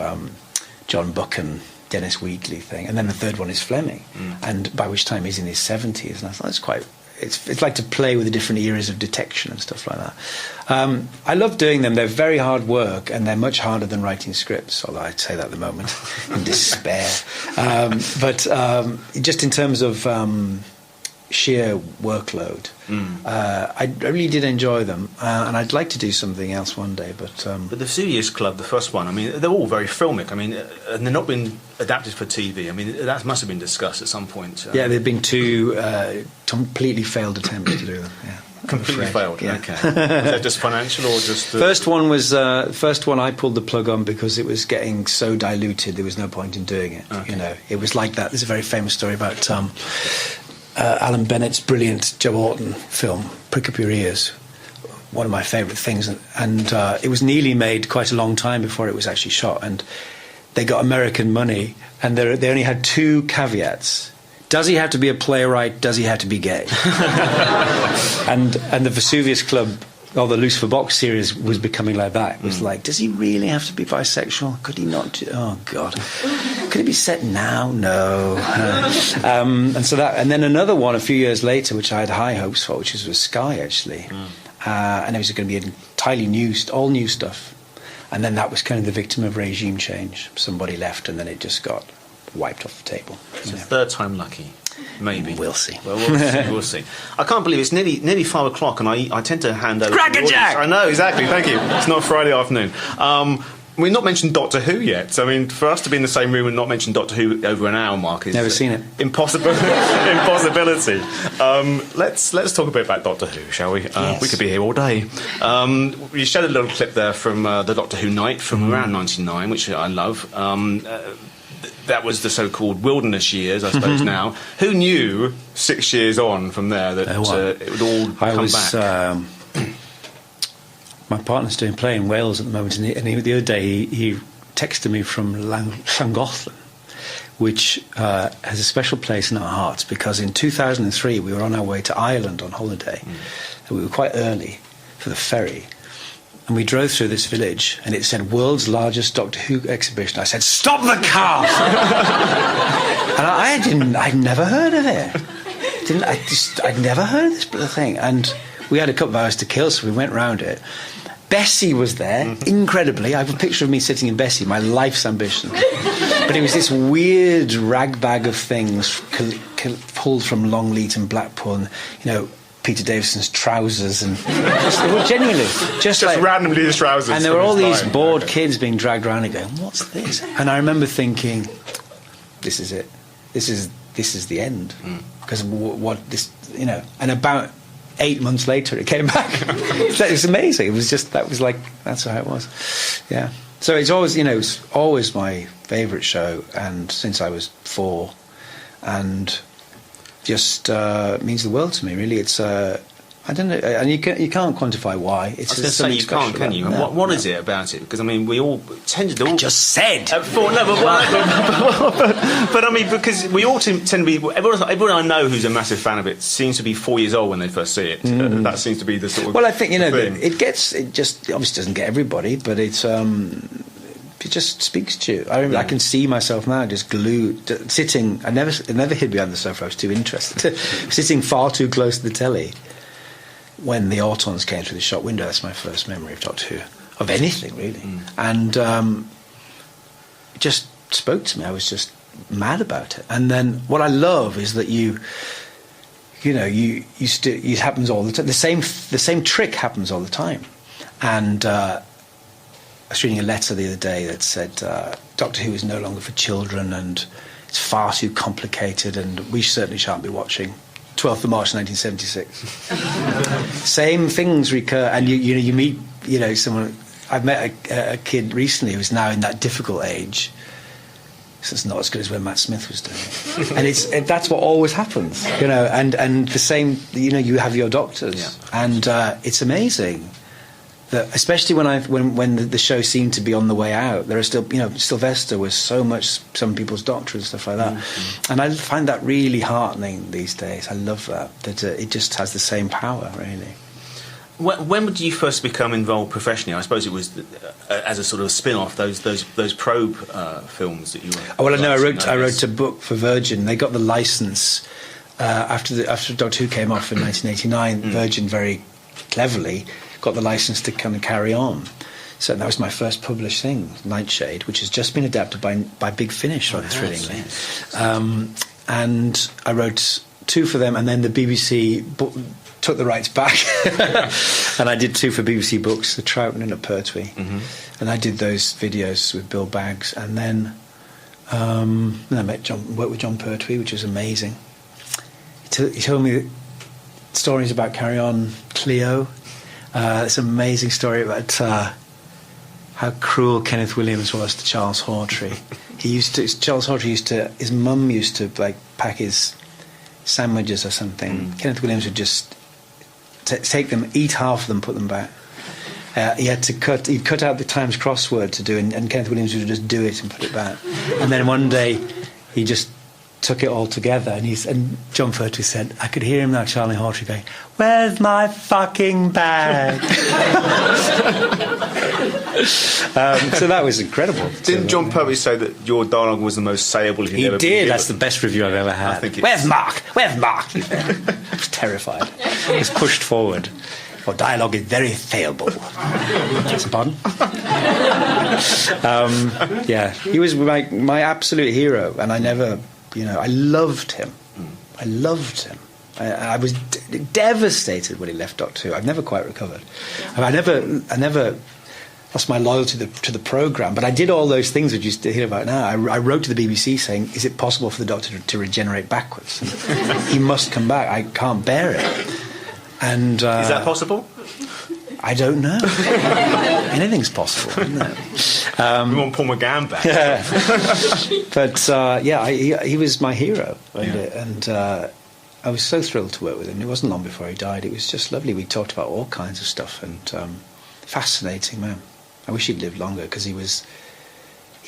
John Buchan, Dennis Wheatley thing, and then the third one is Fleming, and by which time he's in his 70s, and I thought that's quite. It's like to play with the different eras of detection and stuff like that. I love doing them. They're very hard work, and they're much harder than writing scripts, although I'd say that at the moment in despair. But just in terms of sheer workload. I really did enjoy them, and I'd like to do something else one day. But the Vesuvius Club, the first one, I mean, they're all very filmic. I mean, and they're not been adapted for TV. I mean, that must have been discussed at some point. Yeah, there've been 2 completely failed attempts to do them. Yeah. Completely failed. Yeah. Okay. Was that just financial or just? First one I pulled the plug on because it was getting so diluted. There was no point in doing it. Okay. You know, it was like that. There's a very famous story about Alan Bennett's brilliant Joe Orton film, Prick Up Your Ears. One of my favourite things, and it was nearly made quite a long time before it was actually shot. And they got American money, and they only had 2 caveats. Does he have to be a playwright? Does he have to be gay? and the Vesuvius Club, or the Lucifer Box series, was becoming like that. It was like, does he really have to be bisexual? Could he not? Oh God, could it be set now? No. And then another one a few years later, which I had high hopes for, which was with Sky actually, and it was going to be entirely new, all new stuff. And then that was kind of the victim of regime change. Somebody left, and then it just got wiped off the table. So third time lucky, maybe. We'll see. Well, we'll see. We'll see. I can't believe it's nearly 5 o'clock, and I tend to hand over. Crackerjack! I know, exactly. Thank you. It's not Friday afternoon. We've not mentioned Doctor Who yet. I mean, for us to be in the same room and not mention Doctor Who over an hour, Mark, is never seen it. Impossibility. Let's talk a bit about Doctor Who, shall we? Yes. We could be here all day. You showed a little clip there from the Doctor Who night from around '99, which I love. That was the so-called wilderness years, I suppose. Now, who knew 6 years on from there that it would all come back? My partner's doing play in Wales at the moment, and the other day he texted me from Llangollen, which has a special place in our hearts, because in 2003 we were on our way to Ireland on holiday, and we were quite early for the ferry. And we drove through this village, and it said "World's Largest Doctor Who Exhibition." I said, "Stop the car!" And I'd never heard of it. I'd never heard of this thing. And we had a couple of hours to kill, so we went round it. Bessie was there, incredibly. I have a picture of me sitting in Bessie, my life's ambition. But it was this weird ragbag of things pulled from Longleat and Blackpool, and, you know, Peter Davison's trousers, and genuinely just like, randomly his trousers. And there were all these bored kids being dragged around and going, "What's this?" And I remember thinking, "This is it. This is the end." Because what this, you know. And about 8 months later, it came back. It was amazing. It was just that's how it was. Yeah. So it's always, you know, it's always my favourite show, and since I was 4, and just means the world to me, really. It's I don't know, and you can't quantify why. It's I was going to say, you can't, can you? No, what is it about it? Because I mean, we all tend to. I just said. But I mean, because we all tend to be. Everyone I know who's a massive fan of it seems to be 4 years old when they first see it. That seems to be the sort of. Well, I think, you know, thing. it just obviously doesn't get everybody, but it's it just speaks to you. I can see myself now just glued, sitting. It never hid behind the sofa. I was too interested. Sitting far too close to the telly when the Autons came through the shop window. That's my first memory of Doctor Who, of anything really, and it just spoke to me. I was just mad about it. And then what I love is that you know, it happens all the time. The same trick happens all the time, and. I was reading a letter the other day that said Doctor Who is no longer for children, and it's far too complicated, and we certainly shan't be watching. 12th of March 1976. Same things recur, and you meet, you know, someone. I've met a kid recently who's now in that difficult age. So it's not as good as when Matt Smith was doing it. And that's what always happens, you know, and the same, you know, you have your doctors, and it's amazing. That, especially when the show seemed to be on the way out, there are still, you know, Sylvester was so much some people's doctor and stuff like that, and I find that really heartening these days. I love that it just has the same power, really. When did you first become involved professionally? I suppose it was as a sort of spin-off, those probe films that you were. Oh, well, no, I wrote a book for Virgin. They got the license after Doctor Who came off in 1989. Virgin very cleverly got the license to kind of carry on. So that was my first published thing, Nightshade, which has just been adapted by Big Finish, rather thrillingly. And I wrote 2 for them, and then the BBC took the rights back, and I did 2 for BBC Books, The Troutman and a Pertwee, and I did those videos with Bill Baggs, and then I worked with John Pertwee, which was amazing. He told me stories about Carry On Cleo. It's an amazing story about how cruel Kenneth Williams was to Charles Hawtrey. Charles Hawtrey his mum used to like pack his sandwiches or something. Kenneth Williams would just take them, eat half of them, put them back. He'd cut out the Times crossword to do, and Kenneth Williams would just do it and put it back. And then one day he just took it all together, and John Pertwee said, I could hear him now, Charlie Hawtrey, going, "Where's my fucking bag?" So that was incredible. Didn't John Pertwee say that your dialogue was the most sayable he ever did. been That's the best review I've ever had. Where's Mark? Where's Mark? I was terrified. He was pushed forward. Your dialogue is very sayable. Pardon? Yeah, he was my absolute hero, and I never, I loved him. I loved him. I was devastated when he left Doctor Who. I've never quite recovered. I never lost my loyalty to the programme, but I did all those things that you hear about now. I wrote to the BBC saying, is it possible for the Doctor to regenerate backwards? He must come back. I can't bear it. And is that possible? I don't know. Anything's possible, isn't it? We want Paul McGann back. Yeah. But he was my hero, and I was so thrilled to work with him. It wasn't long before he died. It was just lovely. We talked about all kinds of stuff, and fascinating man. I wish he'd lived longer, because he was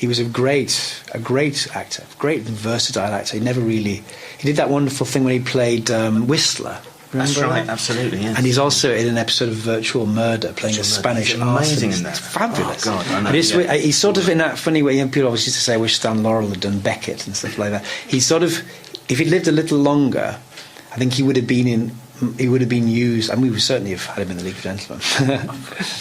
a great actor, great versatile actor. He did that wonderful thing when he played Whistler. Remember That's right, that? absolutely, yes. And he's also in an episode of Virtual Murder, playing a Spanish amazing arsonist. in that. It's fabulous. Oh, God, I know, And he's sort of in that funny way. People always used to say, I wish Stan Laurel had done Beckett and stuff like that. He's sort of, if he'd lived a little longer, I think he would have been used, and we would certainly have had him in the League of Gentlemen.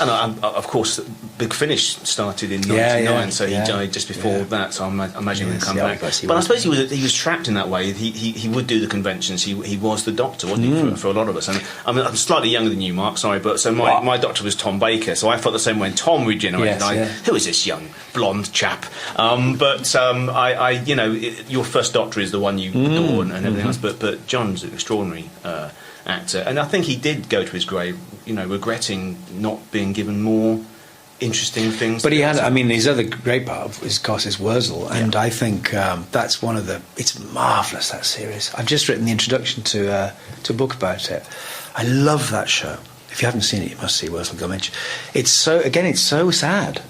And of course, Big Finish started in '99, so he died just before that. So I imagine he'll come back. But I suppose he was trapped in that way. He would do the conventions. He was the Doctor, wasn't he, for a lot of us? And I mean, I'm slightly younger than you, Mark. Sorry, but so my Doctor was Tom Baker. So I felt the same when Tom regenerated. Who is this young blonde chap? Your first Doctor is the one you adore and everything else. But John's an extraordinary actor, and I think he did go to his grave, regretting not being given more interesting things. But he had, his other great part of his course is Wurzel, and I think that's it's marvellous, that series. I've just written the introduction to a book about it. I love that show. If you haven't seen it, you must see Wurzel Gummidge. It's so sad.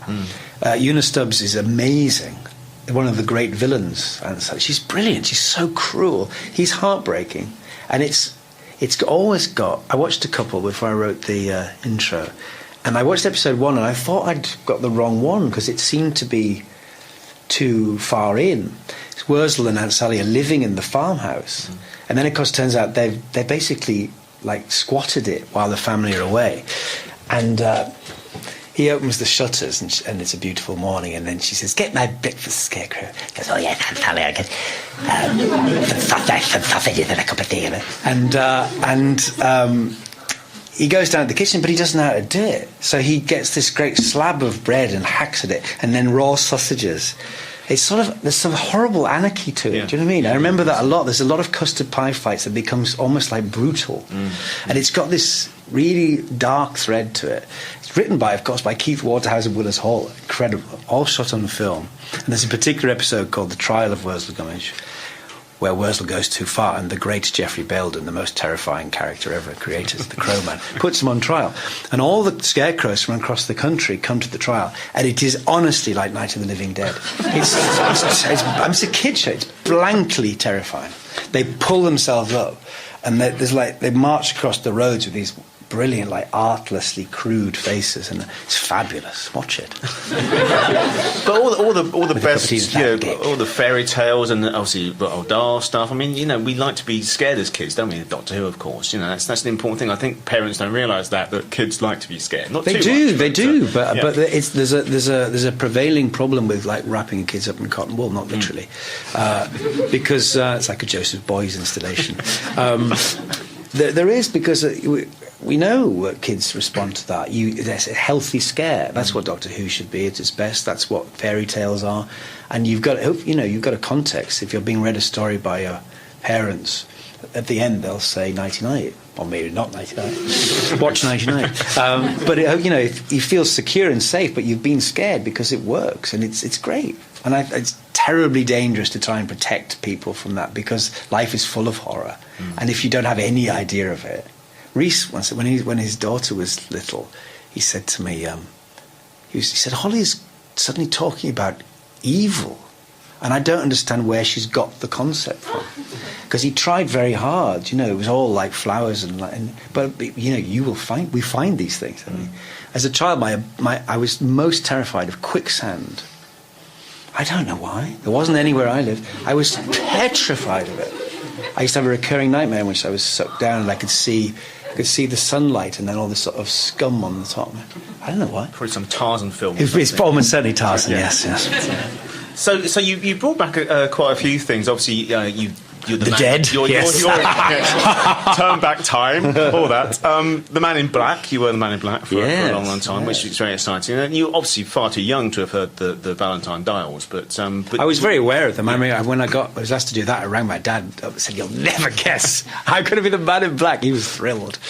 Una Stubbs is amazing. One of the great villains, and she's brilliant. She's so cruel. He's heartbreaking, and it's always got... I watched a couple before I wrote the intro, and I watched episode 1, and I thought I'd got the wrong one, because it seemed to be too far in. Wurzel and Aunt Sally are living in the farmhouse, and then, of course, turns out they basically, squatted it while the family are away. And he opens the shutters, and it's a beautiful morning, and then she says, "Get my breakfast, Scarecrow." He goes, "Oh, yes, Aunt Sally, I get some sausages and a cup of tea." And he goes down to the kitchen, but he doesn't know how to do it. So he gets this great slab of bread and hacks at it, and then raw sausages. It's there's some horrible anarchy to it. Yeah. Do you know what I mean? I remember that a lot. There's a lot of custard pie fights that becomes almost brutal, and it's got this really dark thread to it. It's written of course, by Keith Waterhouse and Willis Hall. Incredible, all shot on film. And there's a particular episode called "The Trial of Wurzel Gummidge," where Wurzel goes too far, and the great Geoffrey Belden, the most terrifying character ever created, the Crowman, puts him on trial. And all the scarecrows from across the country come to the trial, and it is honestly like Night of the Living Dead. It's a kid show. It's blankly terrifying. They pull themselves up, and they march across the roads with these brilliant, like artlessly crude faces, and it's fabulous. Watch it. But all the best, gig. all the fairy tales and obviously Roald Dahl stuff. I mean, we like to be scared as kids, don't we? Doctor Who, of course. That's an important thing. I think parents don't realise that kids like to be scared. Not they too much, they do. But there's a prevailing problem with like wrapping kids up in cotton wool, not literally, because it's like a Joseph Beuys installation. There is, because we know kids respond to that. There's a healthy scare. That's what Doctor Who should be at its best. That's what fairy tales are. And you've got a context. If you're being read a story by your parents, at the end they'll say nighty-night, or maybe not nighty-night. Watch nighty-night. But you feel secure and safe, but you've been scared because it works, and it's great. And it's terribly dangerous to try and protect people from that, because life is full of horror. And if you don't have any idea of it, Reese once, when his daughter was little, he said to me, he said, Holly's suddenly talking about evil, and I don't understand where she's got the concept from, because he tried very hard. It was all like flowers but we find these things. As a child, I was most terrified of quicksand. I don't know why. There wasn't anywhere I lived. I was petrified of it. I used to have a recurring nightmare in which I was sucked down and I could see the sunlight and then all this sort of scum on the top. I don't know why. Probably some Tarzan film. It's almost certainly Tarzan, yes. So you brought back quite a few things. Obviously, you're the man. Dead. You're turn back time, all that. The Man in Black. You were the Man in Black for a long time, which is very exciting. And you're obviously far too young to have heard the Valentine Dials, but I was very aware of them. I mean, when I was asked to do that, I rang my dad up and said, "You'll never guess. How could it be the Man in Black?" He was thrilled.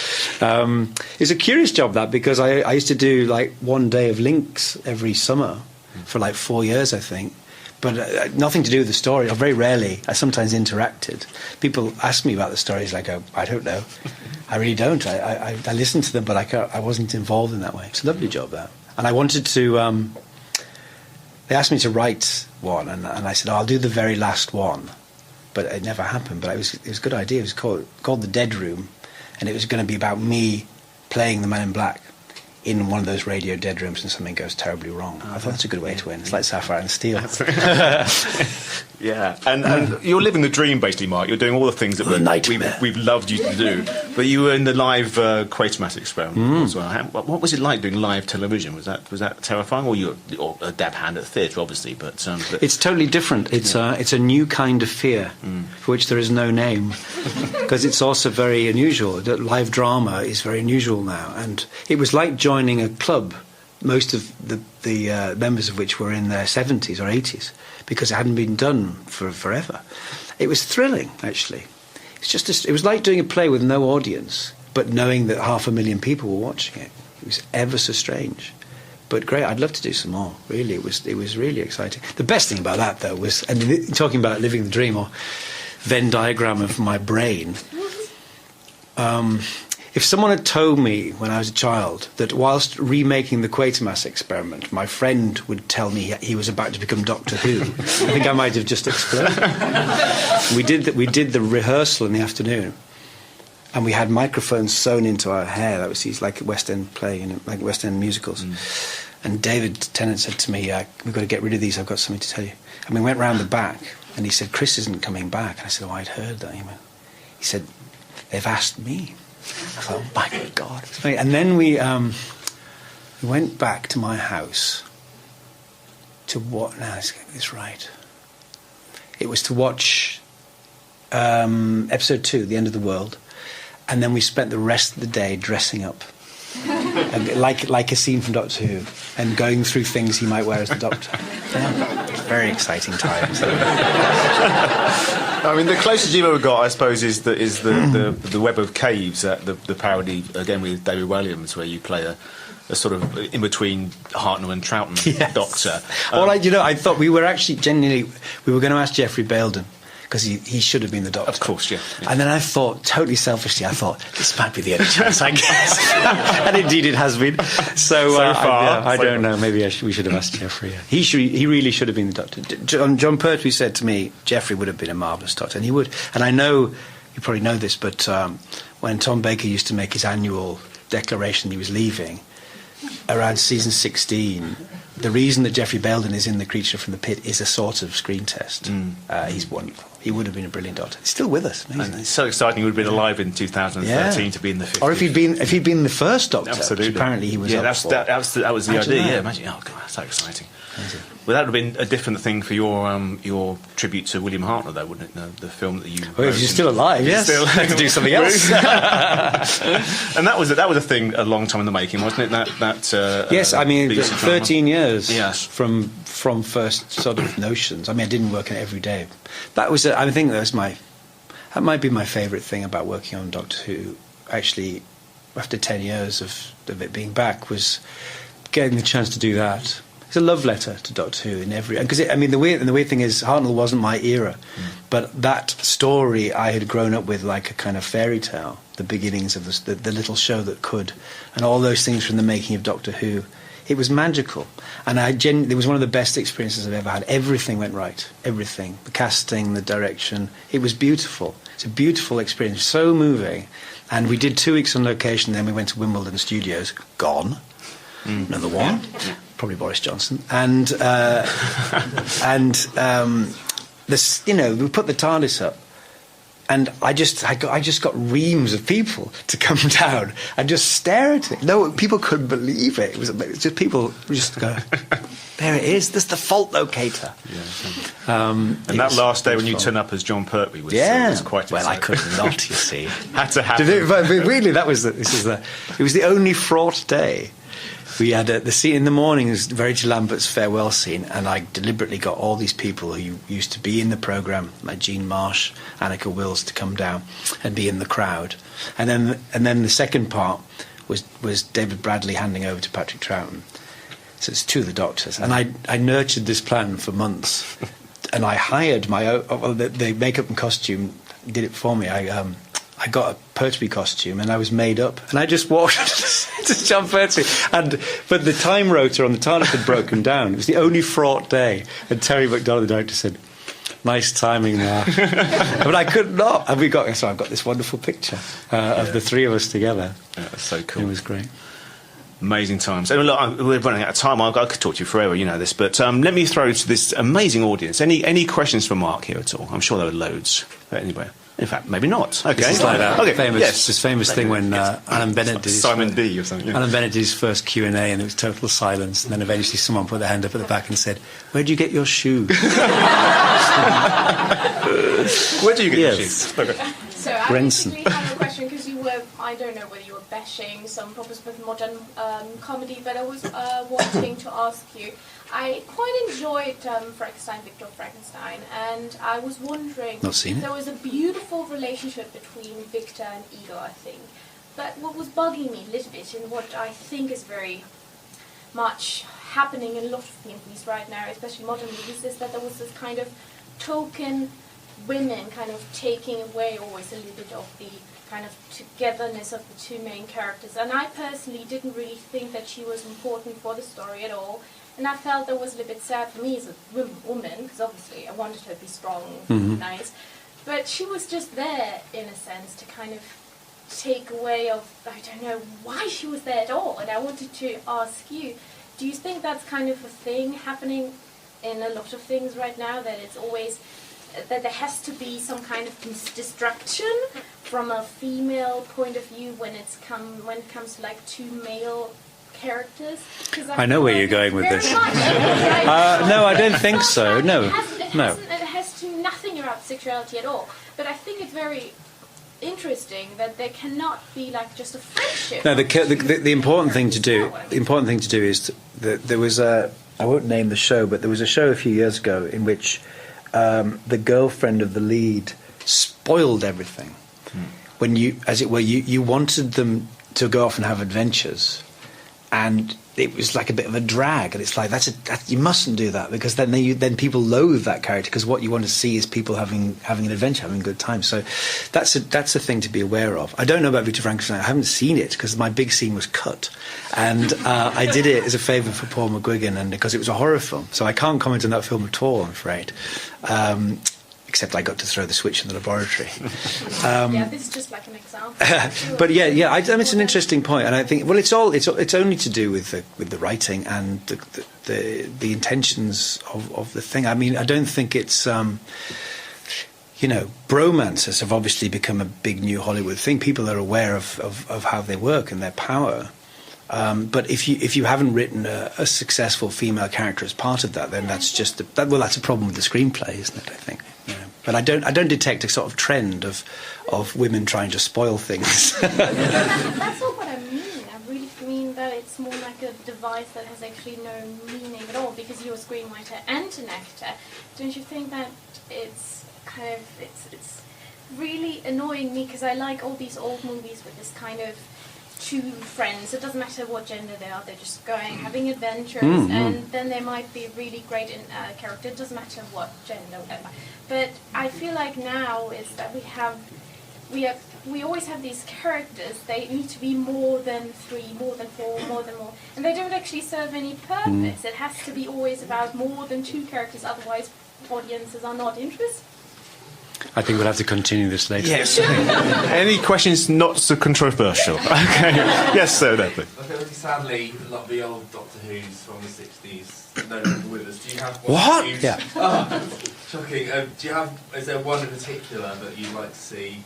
It's a curious job, that, because I used to do like one day of Links every summer for like 4 years, I think. But nothing to do with the story, or very rarely. I sometimes interacted. People ask me about the stories, I go, I don't know. I really don't. I listen to them, but I wasn't involved in that way. It's a lovely job, that. And I wanted to... they asked me to write one, and I said, I'll do the very last one. But it never happened. But it was a good idea. It was called The Dead Room, and it was going to be about me playing the Man in Black in one of those radio dead rooms, and something goes terribly wrong. I thought that's a good way to win. It's like Sapphire and Steel. Yeah, and you're living the dream, basically, Mark. You're doing all the things that we've loved you to do. But you were in the live Quatermass experiment as well. What was it like doing live television? Was that terrifying? Or a dab hand at theatre, obviously, but it's totally different. It's a new kind of fear for which there is no name, because it's also very unusual. Live drama is very unusual now, and it was like joining a club, most of the members of which were in their 70s or 80s, because it hadn't been done for forever. It was thrilling, actually. It was like doing a play with no audience, but knowing that 500,000 people were watching it. It was ever so strange, but great. I'd love to do some more. Really, it was really exciting. The best thing about that, though, was, and talking about living the dream, or Venn diagram of my brain. If someone had told me when I was a child that whilst remaking the Quatermass experiment, my friend would tell me he was about to become Doctor Who, I think I might have just exploded. We did the rehearsal in the afternoon, and we had microphones sewn into our hair. That was these like West End play, like West End musicals. And David Tennant said to me, "We've got to get rid of these. I've got something to tell you." And we went round the back, and he said, "Chris isn't coming back." And I said, "Oh, I'd heard that." He said, "They've asked me." I thought, oh my God. And then we went back to my house to what? Now let's get this right. It was to watch episode 2, The End of the World, and then we spent the rest of the day dressing up, like a scene from Doctor Who, and going through things he might wear as the Doctor. Yeah. Very exciting times. I mean, the closest you've ever got, I suppose, is the Web of Caves, the parody again with David Williams, where you play a sort of in between Hartnell and Troughton Doctor. Well, I thought we were actually genuinely we were going to ask Geoffrey Bayldon, because he should have been the Doctor. Of course, yeah. And then I thought, totally selfishly, this might be the only chance I guess. And indeed it has been. So far. I don't know, maybe we should have asked Geoffrey. He really should have been the Doctor. John Pertwee said to me, Geoffrey would have been a marvellous Doctor, and he would. And I know, you probably know this, but when Tom Baker used to make his annual declaration he was leaving, around season 16, the reason that Jeffrey Belden is in The Creature from the Pit is a sort of screen test. He's wonderful. He would have been a brilliant Doctor. He's still with us. And it's so exciting he would have been alive in 2013 to be in the 50s. Or if he'd been the first Doctor, Absolutely. which apparently he was. Yeah, up for. that was the idea. that. Yeah, imagine. Oh God, that's so exciting. Well, that would have been a different thing for your tribute to William Hartnell, though, wouldn't it? The film that you. Well, if you're still alive, yes. Still to do something else. And that was a thing a long time in the making, wasn't it? Yes, I mean, BBC 13 years. Yes. From first sort of notions. I mean, I didn't work on it every day. That was. I think that might be my favourite thing about working on Doctor Who. Actually, after 10 years of it being back, was getting the chance to do that. It's a love letter to Doctor Who in every, because the weird thing is Hartnell wasn't my era, but that story I had grown up with like a kind of fairy tale, the beginnings of the little show that could, and all those things from the making of Doctor Who. It was magical, and it was one of the best experiences I've ever had. Everything went right, everything, the casting, the direction. It was beautiful. It's a beautiful experience, so moving. And we did 2 weeks on location. Then we went to Wimbledon Studios. Gone. Another one. Probably Boris Johnson. And this, we put the TARDIS up, and I just got reams of people to come down and just stare at it. No, people couldn't believe it. It was just people just go, there it is. There's the fault locator. Yeah. And that last day when you turn up as John Pertwee was quite exciting. Well, I could not, you see. Had to happen. But really, it was the only fraught day. We had the scene in the morning, was Verity Lambert's farewell scene, and I deliberately got all these people who used to be in the programme, like Jean Marsh, Annika Wills, to come down and be in the crowd. And then the second part was David Bradley handing over to Patrick Troughton. So it's 2 of the Doctors. And I nurtured this plan for months. And I hired my own, the makeup and costume did it for me. I got a Pertwee costume and I was made up, and I just walked to John Pertwee. But the time rotor on the TARDIS had broken down. It was the only fraught day, and Terry McDonald, the director, said, "Nice timing there." But I could not. And so I've got this wonderful picture of the 3 of us together. Yeah, that's so cool. It was great. Amazing times. And look, we're running out of time. I could talk to you forever, you know this. But let me throw to this amazing audience. Any questions for Mark here at all? I'm sure there are loads. Anyway. In fact, maybe not. Okay. This is like that this famous thing when Alan Bennett did Simon D or something. Yeah. Alan Bennett did his first Q&A, and there was total silence. And then eventually someone put their hand up at the back and said, "Where do you get your shoes?" Where do you get your shoes? So I Grenson. basically have a question, because you were, I don't know whether you were bashing some problems with modern comedy, but I was wanting to ask you. I quite enjoyed Frankenstein, Victor Frankenstein, and I was wondering... Not seen it. There was a beautiful relationship between Victor and Ego, I think. But what was bugging me a little bit, and what I think is very much happening in a lot of movies right now, especially modern movies, is that there was this kind of token women kind of taking away always a little bit of the kind of togetherness of the 2 main characters. And I personally didn't really think that she was important for the story at all. And I felt that was a little bit sad for me as a woman, because obviously I wanted her to be strong and nice. But she was just there, in a sense, to kind of take away of, I don't know why she was there at all. And I wanted to ask you, do you think that's kind of a thing happening in a lot of things right now, that it's always... that there has to be some kind of distraction from a female point of view when it comes to like 2 male characters? I know where you're going with this. No, I don't think so. No. It has to nothing about sexuality at all. But I think it's very interesting that there cannot be like just a friendship. No, the important thing to do. The important thing to do is that there was a. I won't name the show, but there was a show a few years ago in which the girlfriend of the lead spoiled everything. When you, as it were, you wanted them to go off and have adventures, and it was like a bit of a drag. And it's like you mustn't do that, because then people loathe that character, because what you want to see is people having an adventure, having a good time. So that's a thing to be aware of. I don't know about Victor Frankenstein. I haven't seen it because my big scene was cut, and I did it as a favour for Paul McGuigan, and because it was a horror film, so I can't comment on that film at all, I'm afraid. except I got to throw the switch in the laboratory. Yeah, this is just like an example. But yeah, it's an interesting point, and I think it's only to do with the writing and the intentions of the thing. I mean, I don't think it's bromances have obviously become a big new Hollywood thing. People are aware of how they work and their power. But if you haven't written a successful female character as part of that, then that's a problem with the screenplay, isn't it? I think. But I don't detect a sort of trend of women trying to spoil things. That's not what I mean. I really mean that it's more like a device that has actually no meaning at all, because you're a screenwriter and an actor. Don't you think that it's kind of it's really annoying me, because I like all these old movies with this kind of two friends. It doesn't matter what gender they are. They're just going having adventures, and then they might be really great in character. It doesn't matter what gender, whatever. But I feel like now is that we always have these characters. They need to be more than 3, more than 4, more than more, and they don't actually serve any purpose. It has to be always about more than 2 characters. Otherwise, audiences are not interested. I think we'll have to continue this later. Yes. Any questions not so controversial? Okay. Yes, sir. There, please. I think sadly, a lot of the old Doctor Who's from the 60s no longer with us. Do you have one? What? Yeah. Oh, shocking. Is there one in particular that you'd like to see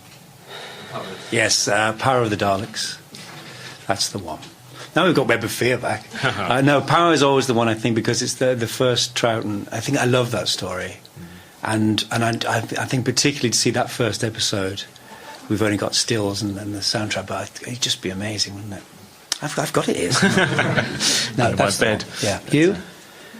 covered? Yes, Power of the Daleks. That's the one. Now we've got Web of Fear back. No, Power is always the one, I think, because it's the first Troughton. I think I love that story. And I think particularly to see that first episode, we've only got stills and the soundtrack, but it'd just be amazing, wouldn't it? I've got it here. No, that's bed. Yeah. You?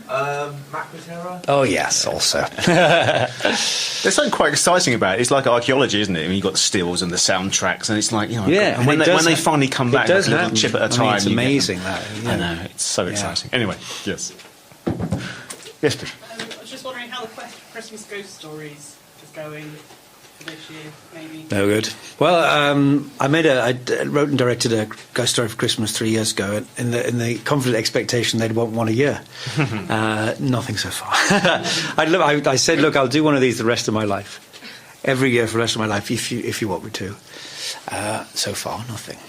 Macra. Oh yes, also. There's something quite exciting about it. It's like archaeology, isn't it? I mean, you've got the stills and the soundtracks, and it's like, yeah. And when they finally come back, does like a little happen. chip at a time. It's amazing that. I know, it's so exciting. Anyway, yes. Yes, please. I was just wondering how the Christmas ghost stories is going for this year, maybe. No good. Well, I wrote and directed a ghost story for Christmas 3 years ago, in the confident expectation they'd want one a year. Nothing so far. I said, look, I'll do one of these the rest of my life, every year for the rest of my life, if you want me to. So far, nothing.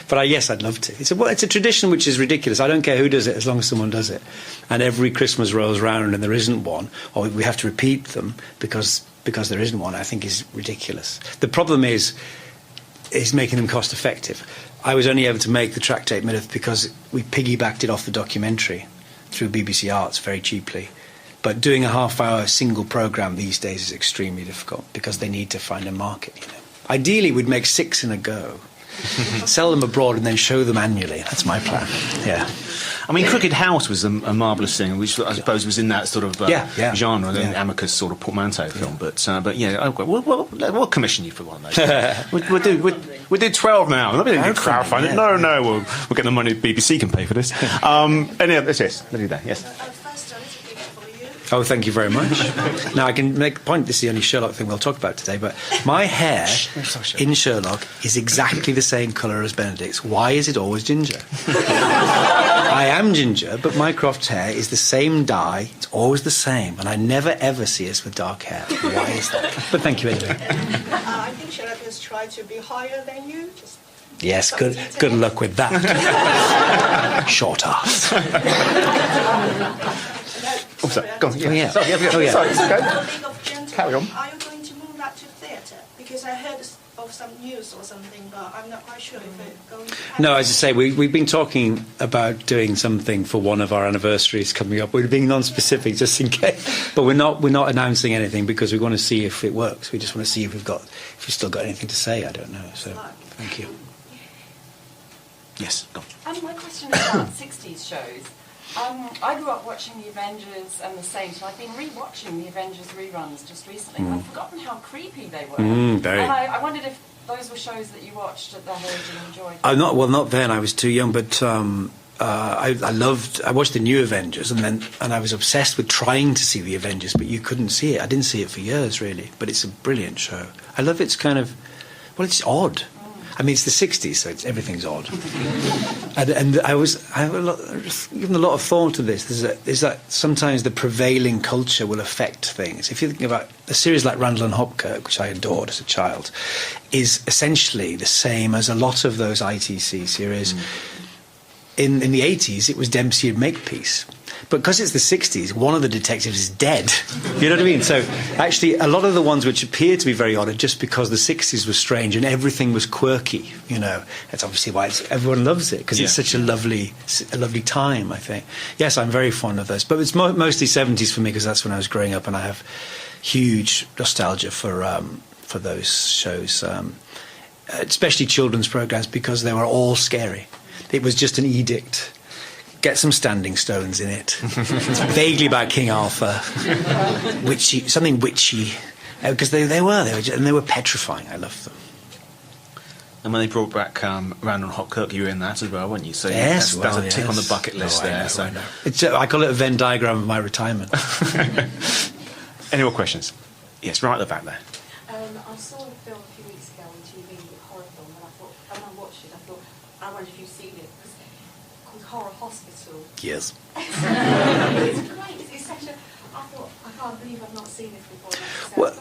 But yes, I'd love to. It's a tradition which is ridiculous. I don't care who does it, as long as someone does it. And every Christmas rolls round and there isn't one, or we have to repeat them because there isn't one, I think is ridiculous. The problem is making them cost effective. I was only able to make the Tractate Myth because we piggybacked it off the documentary through BBC Arts very cheaply. But doing a half-hour single programme these days is extremely difficult because they need to find a market. Ideally, we'd make 6 in a go, sell them abroad, and then show them annually. That's my plan. Yeah. I mean, Crooked House was a marvellous thing, which I suppose was in that sort of genre, the Amicus sort of portmanteau film. But yeah, okay, we'll commission you for one of those. we'll do 12 now. We're not going to crowdfund it. No, we'll get the money BBC can pay for this. Any other? Yes, let's do that. Yes. Oh, thank you very much. Now, I can make a point, this is the only Sherlock thing we'll talk about today, but my hair in Sherlock is exactly the same colour as Benedict's. Why is it always ginger? I am ginger, but Mycroft's hair is the same dye, it's always the same, and I never ever see us with dark hair. Why is that? But thank you anyway. I think Sherlock has tried to be higher than you. Yes, good luck with that. Short ass. Oh, sorry. Go on. Oh, yeah. Sorry, Carry on. Are you going to move that to theatre? Because I heard of some news or something, but I'm not quite sure if it's going to happen. No, as I say, we've been talking about doing something for one of our anniversaries coming up. We're being non-specific just in case, but we're not announcing anything because we want to see if it works. We just want to see if we've still got anything to say. I don't know. So, thank you. Yes, go on. My question is about 60s shows. I grew up watching The Avengers and The Saint, and I've been re-watching The Avengers reruns just recently. I've forgotten how creepy they were. Very. And I wondered if those were shows that you watched at that age and enjoyed. Not then. I was too young, but I watched the new Avengers, and I was obsessed with trying to see The Avengers, but you couldn't see it. I didn't see it for years, really. But it's a brilliant show. I love its kind of, it's odd. I mean, it's the 60s, so everything's odd. and I have given a lot of thought to this. Is that sometimes the prevailing culture will affect things. If you think about a series like Randall and Hopkirk, which I adored as a child, is essentially the same as a lot of those ITC series. In the 80s, it was Dempsey and Makepeace. But because it's the 60s, one of the detectives is dead. You know what I mean? So actually, a lot of the ones which appear to be very odd are just because the 60s was strange and everything was quirky, you know. That's obviously why everyone loves it, because it's such a lovely time, I think. Yes, I'm very fond of those. But it's mostly 70s for me, because that's when I was growing up, and I have huge nostalgia for those shows, especially children's programmes, because they were all scary. It was just an edict. Get some standing stones in it. It's vaguely about King Arthur, something witchy, because they were petrifying. I loved them. And when they brought back Randall and Hopkirk, you were in that as well, weren't you? So yes, that's a tick on the bucket list there. I call it a Venn diagram of my retirement. Any more questions? Yes, right at the back there. I saw a film a few weeks ago on TV, a horror film, and when I watched it, I wondered if you've seen it. It's called Horror Hospital. Yes. It's great. It's such a... I can't believe I've not seen this before.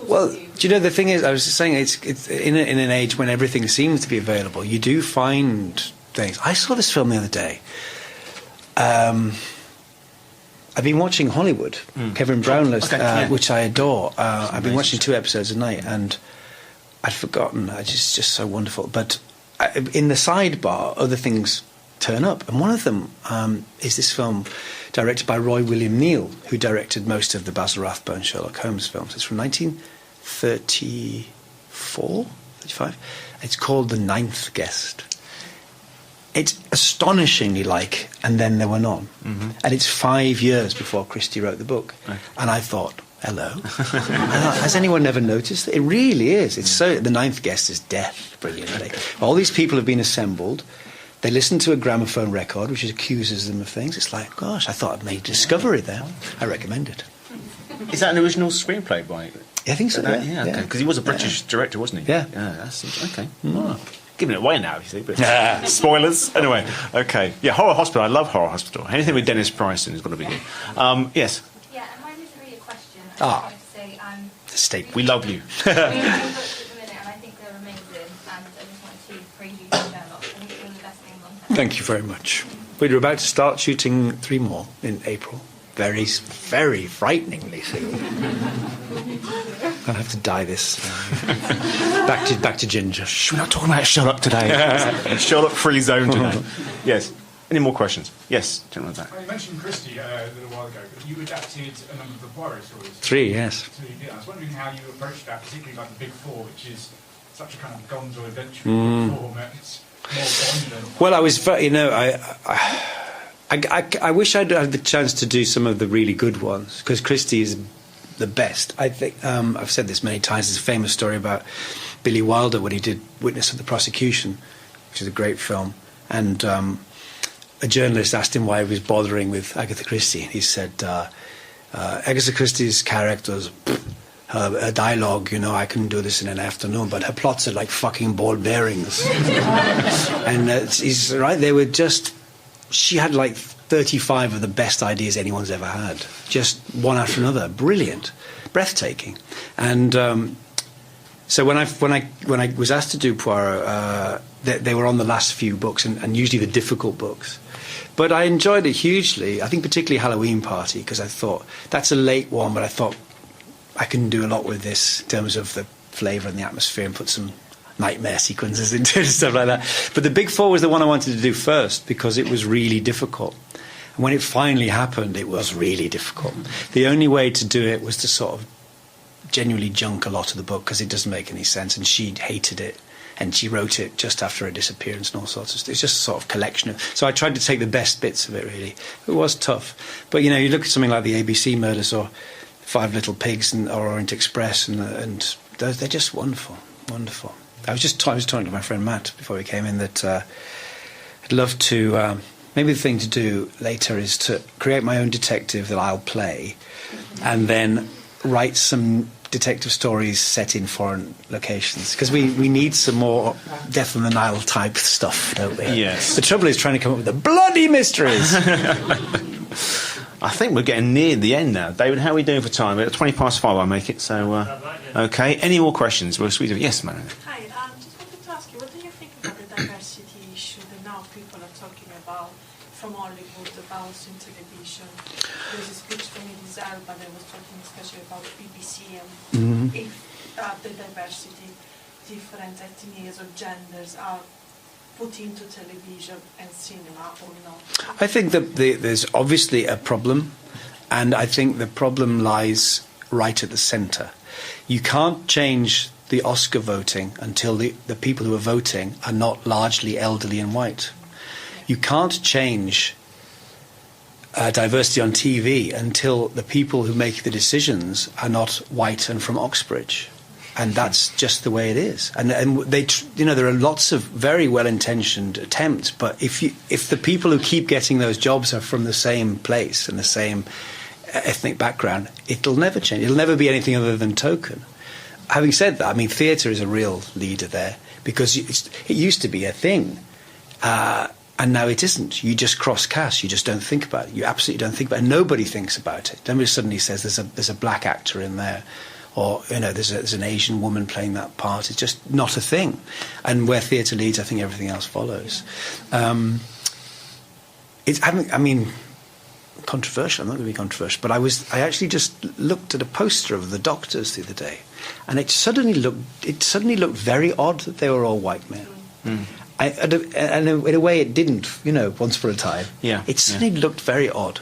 Well, do you know, the thing is, I was just saying, it's in an age when everything seems to be available, you do find things. I saw this film the other day. I've been watching Hollywood, Kevin Brownless, which I adore. I've been watching 2 episodes a night, and I'd forgotten. It's just so wonderful. But in the sidebar, other things turn up, and one of them is this film directed by Roy William Neill, who directed most of the Basil Rathbone Sherlock Holmes films. It's from 1934, 35. It's called The Ninth Guest. It's astonishingly like And Then There Were None. And it's 5 years before Christie wrote the book. Okay. And I thought, hello. Has anyone never noticed it? It really is. It's so. The Ninth Guest is death, brilliantly. All these people have been assembled. They listen to a gramophone record, which accuses them of things. It's like, gosh, I thought I'd made a discovery there. I recommend it. Is that an original screenplay by... I think so, yeah. Okay. Because he was a British director, wasn't he? Yeah. That's okay. Oh. Giving it away now, you see. But spoilers. Anyway, okay. Yeah, Horror Hospital. I love Horror Hospital. Anything with Dennis Price in has got to be good. Yes? Yeah, mine isn't really a question. I just wanted to say... Statement. We love you. Books at the minute, and I think they're amazing, and I just wanted to praise you for Sherlock. I think you're the best thing on television. Thank you very much. We're about to start shooting 3 more in April. Very, very frighteningly soon. I'll have to dye this. Back to ginger. We're not talking about Sherlock today. Sherlock-free zone today. Yes. Any more questions? Yes, gentleman back. You mentioned Christie a little while ago, but you adapted a number of the Poirot stories. 3, yes. So you did. I was wondering how you approached that, particularly like the Big Four, which is such a kind of gonzo adventure format. It's more Bond than... Well, I was very, I wish I'd had the chance to do some of the really good ones, because Christie is the best. I think I've said this many times. There's a famous story about Billy Wilder when he did Witness of the Prosecution, which is a great film, and a journalist asked him why he was bothering with Agatha Christie. He said, Agatha Christie's characters, her dialogue, I couldn't do this in an afternoon, but her plots are like fucking ball bearings. And he's right, they were just... She had like 35 of the best ideas anyone's ever had, just one after another. Brilliant, breathtaking. And so when I was asked to do Poirot, they were on the last few books, and usually the difficult books. But I enjoyed it hugely. I think particularly Halloween Party, because I thought that's a late one, but I thought I can do a lot with this in terms of the flavour and the atmosphere, and put some nightmare sequences into it and stuff like that. But the Big Four was the one I wanted to do first, because it was really difficult. And when it finally happened, it was really difficult. The only way to do it was to sort of genuinely junk a lot of the book, because it doesn't make any sense, and she hated it, and she wrote it just after her disappearance and all sorts of stuff. It's just a sort of collection of... So I tried to take the best bits of it, really. It was tough. But, you look at something like the ABC Murders or Five Little Pigs or Orient Express, and they're just wonderful, wonderful. I was talking to my friend Matt before we came in that I'd love to... maybe the thing to do later is to create my own detective that I'll play, and then write some detective stories set in foreign locations, because we need some more Death on the Nile type stuff, don't we? Yes. The trouble is trying to come up with the bloody mysteries. I think we're getting near the end now. David, how are we doing for time? We're at 5:20, I make it, so... okay, any more questions? Yes, man. Hi, just wanted to ask you, what do you think about the diversity issue that now people are talking about from Hollywood, about in television? There's a speech from Idris Elba that was talking especially about BBC and if the diversity, different ethnicities or genders are put into television and cinema or not? I think that there's obviously a problem, and I think the problem lies right at the centre. You can't change the Oscar voting until the people who are voting are not largely elderly and white. You can't change diversity on TV until the people who make the decisions are not white and from Oxbridge. And that's just the way it is. And they, there are lots of very well-intentioned attempts, but if the people who keep getting those jobs are from the same place and the same ethnic background, it'll never change. It'll never be anything other than token. Having said that, I mean, theatre is a real leader there, because it used to be a thing, and now it isn't. You just cross caste. You just don't think about it. You absolutely don't think about it. Nobody thinks about it. Nobody suddenly says there's a black actor in there, or there's an Asian woman playing that part. It's just not a thing. And where theatre leads, I think everything else follows. Controversial. I'm not going to be controversial, but I actually just looked at a poster of the Doctors the other day, and it suddenly looked very odd that they were all white men. And in a way, it didn't. Once upon a time, it suddenly looked very odd.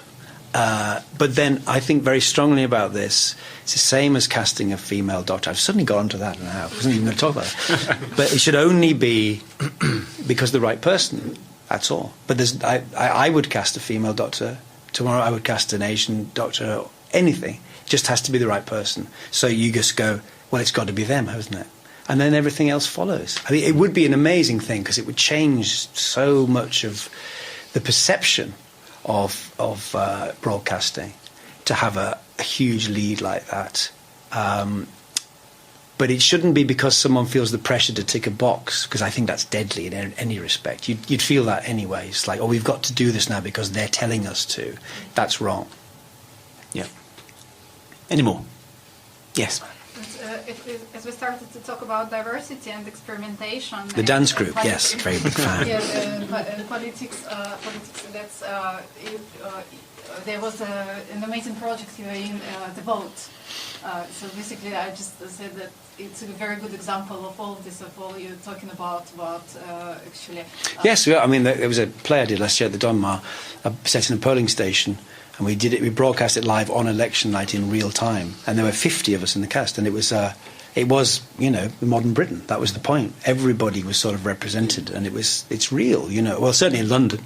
But then I think very strongly about this. It's the same as casting a female doctor. I've suddenly got onto that now. I wasn't even going to talk about it. But it should only be because the right person. That's all. But I would cast a female doctor. Tomorrow I would cast an Asian doctor. Anything. It just has to be the right person. So you just go, well, it's got to be them, hasn't it? And then everything else follows. I mean, it would be an amazing thing, because it would change so much of the perception of broadcasting, to have a huge lead like that. But it shouldn't be because someone feels the pressure to tick a box, because I think that's deadly in any respect. You'd feel that anyway. It's like, we've got to do this now because they're telling us to. That's wrong. Yeah. Any more? Yes. As we started to talk about diversity and experimentation, the dance group, yes, very big fan. Politics. That's there was an amazing project here in the vote. So basically, I just said that it's a very good example of all this, of all you're talking about actually. Yes, I mean, there was a play I did last year at the Donmar, set in a polling station. And we broadcast it live on election night in real time, and there were 50 of us in the cast, and it was modern Britain. That was the point. Everybody was sort of represented, and it's real, Well, certainly in London,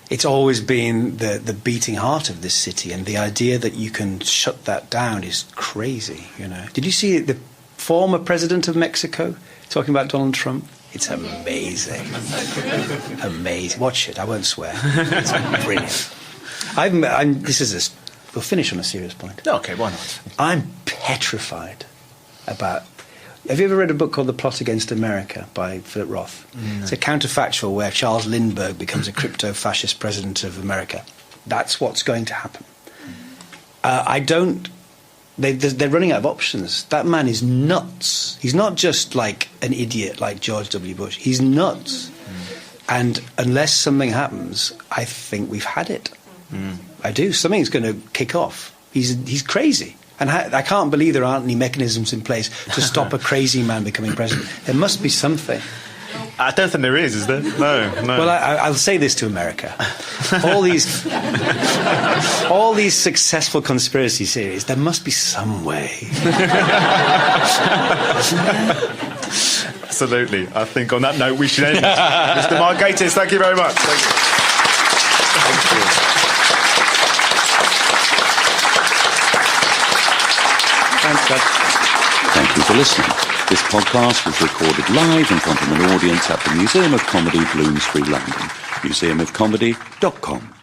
it's always been the beating heart of this city, and the idea that you can shut that down is crazy, Did you see the former president of Mexico talking about Donald Trump? It's amazing. Amazing. Watch it. I won't swear. It's brilliant. We'll finish on a serious point. Okay, why not? I'm petrified about... Have you ever read a book called The Plot Against America by Philip Roth? No. It's a counterfactual where Charles Lindbergh becomes a crypto-fascist president of America. That's what's going to happen. They're running out of options. That man is nuts. He's not just like an idiot like George W. Bush. He's nuts. And unless something happens, I think we've had it. I do. Something's going to kick off. He's crazy. And I can't believe there aren't any mechanisms in place to stop a crazy man becoming president. There must be something. I don't think there is there? No. Well, I'll say this to America. All these successful conspiracy theories, there must be some way. Absolutely. I think on that note we should end. Mr. Mark Gatiss, thank you very much. Thank you. Thank you for listening. This podcast was recorded live in front of an audience at the Museum of Comedy, Bloomsbury, London. museumofcomedy.com.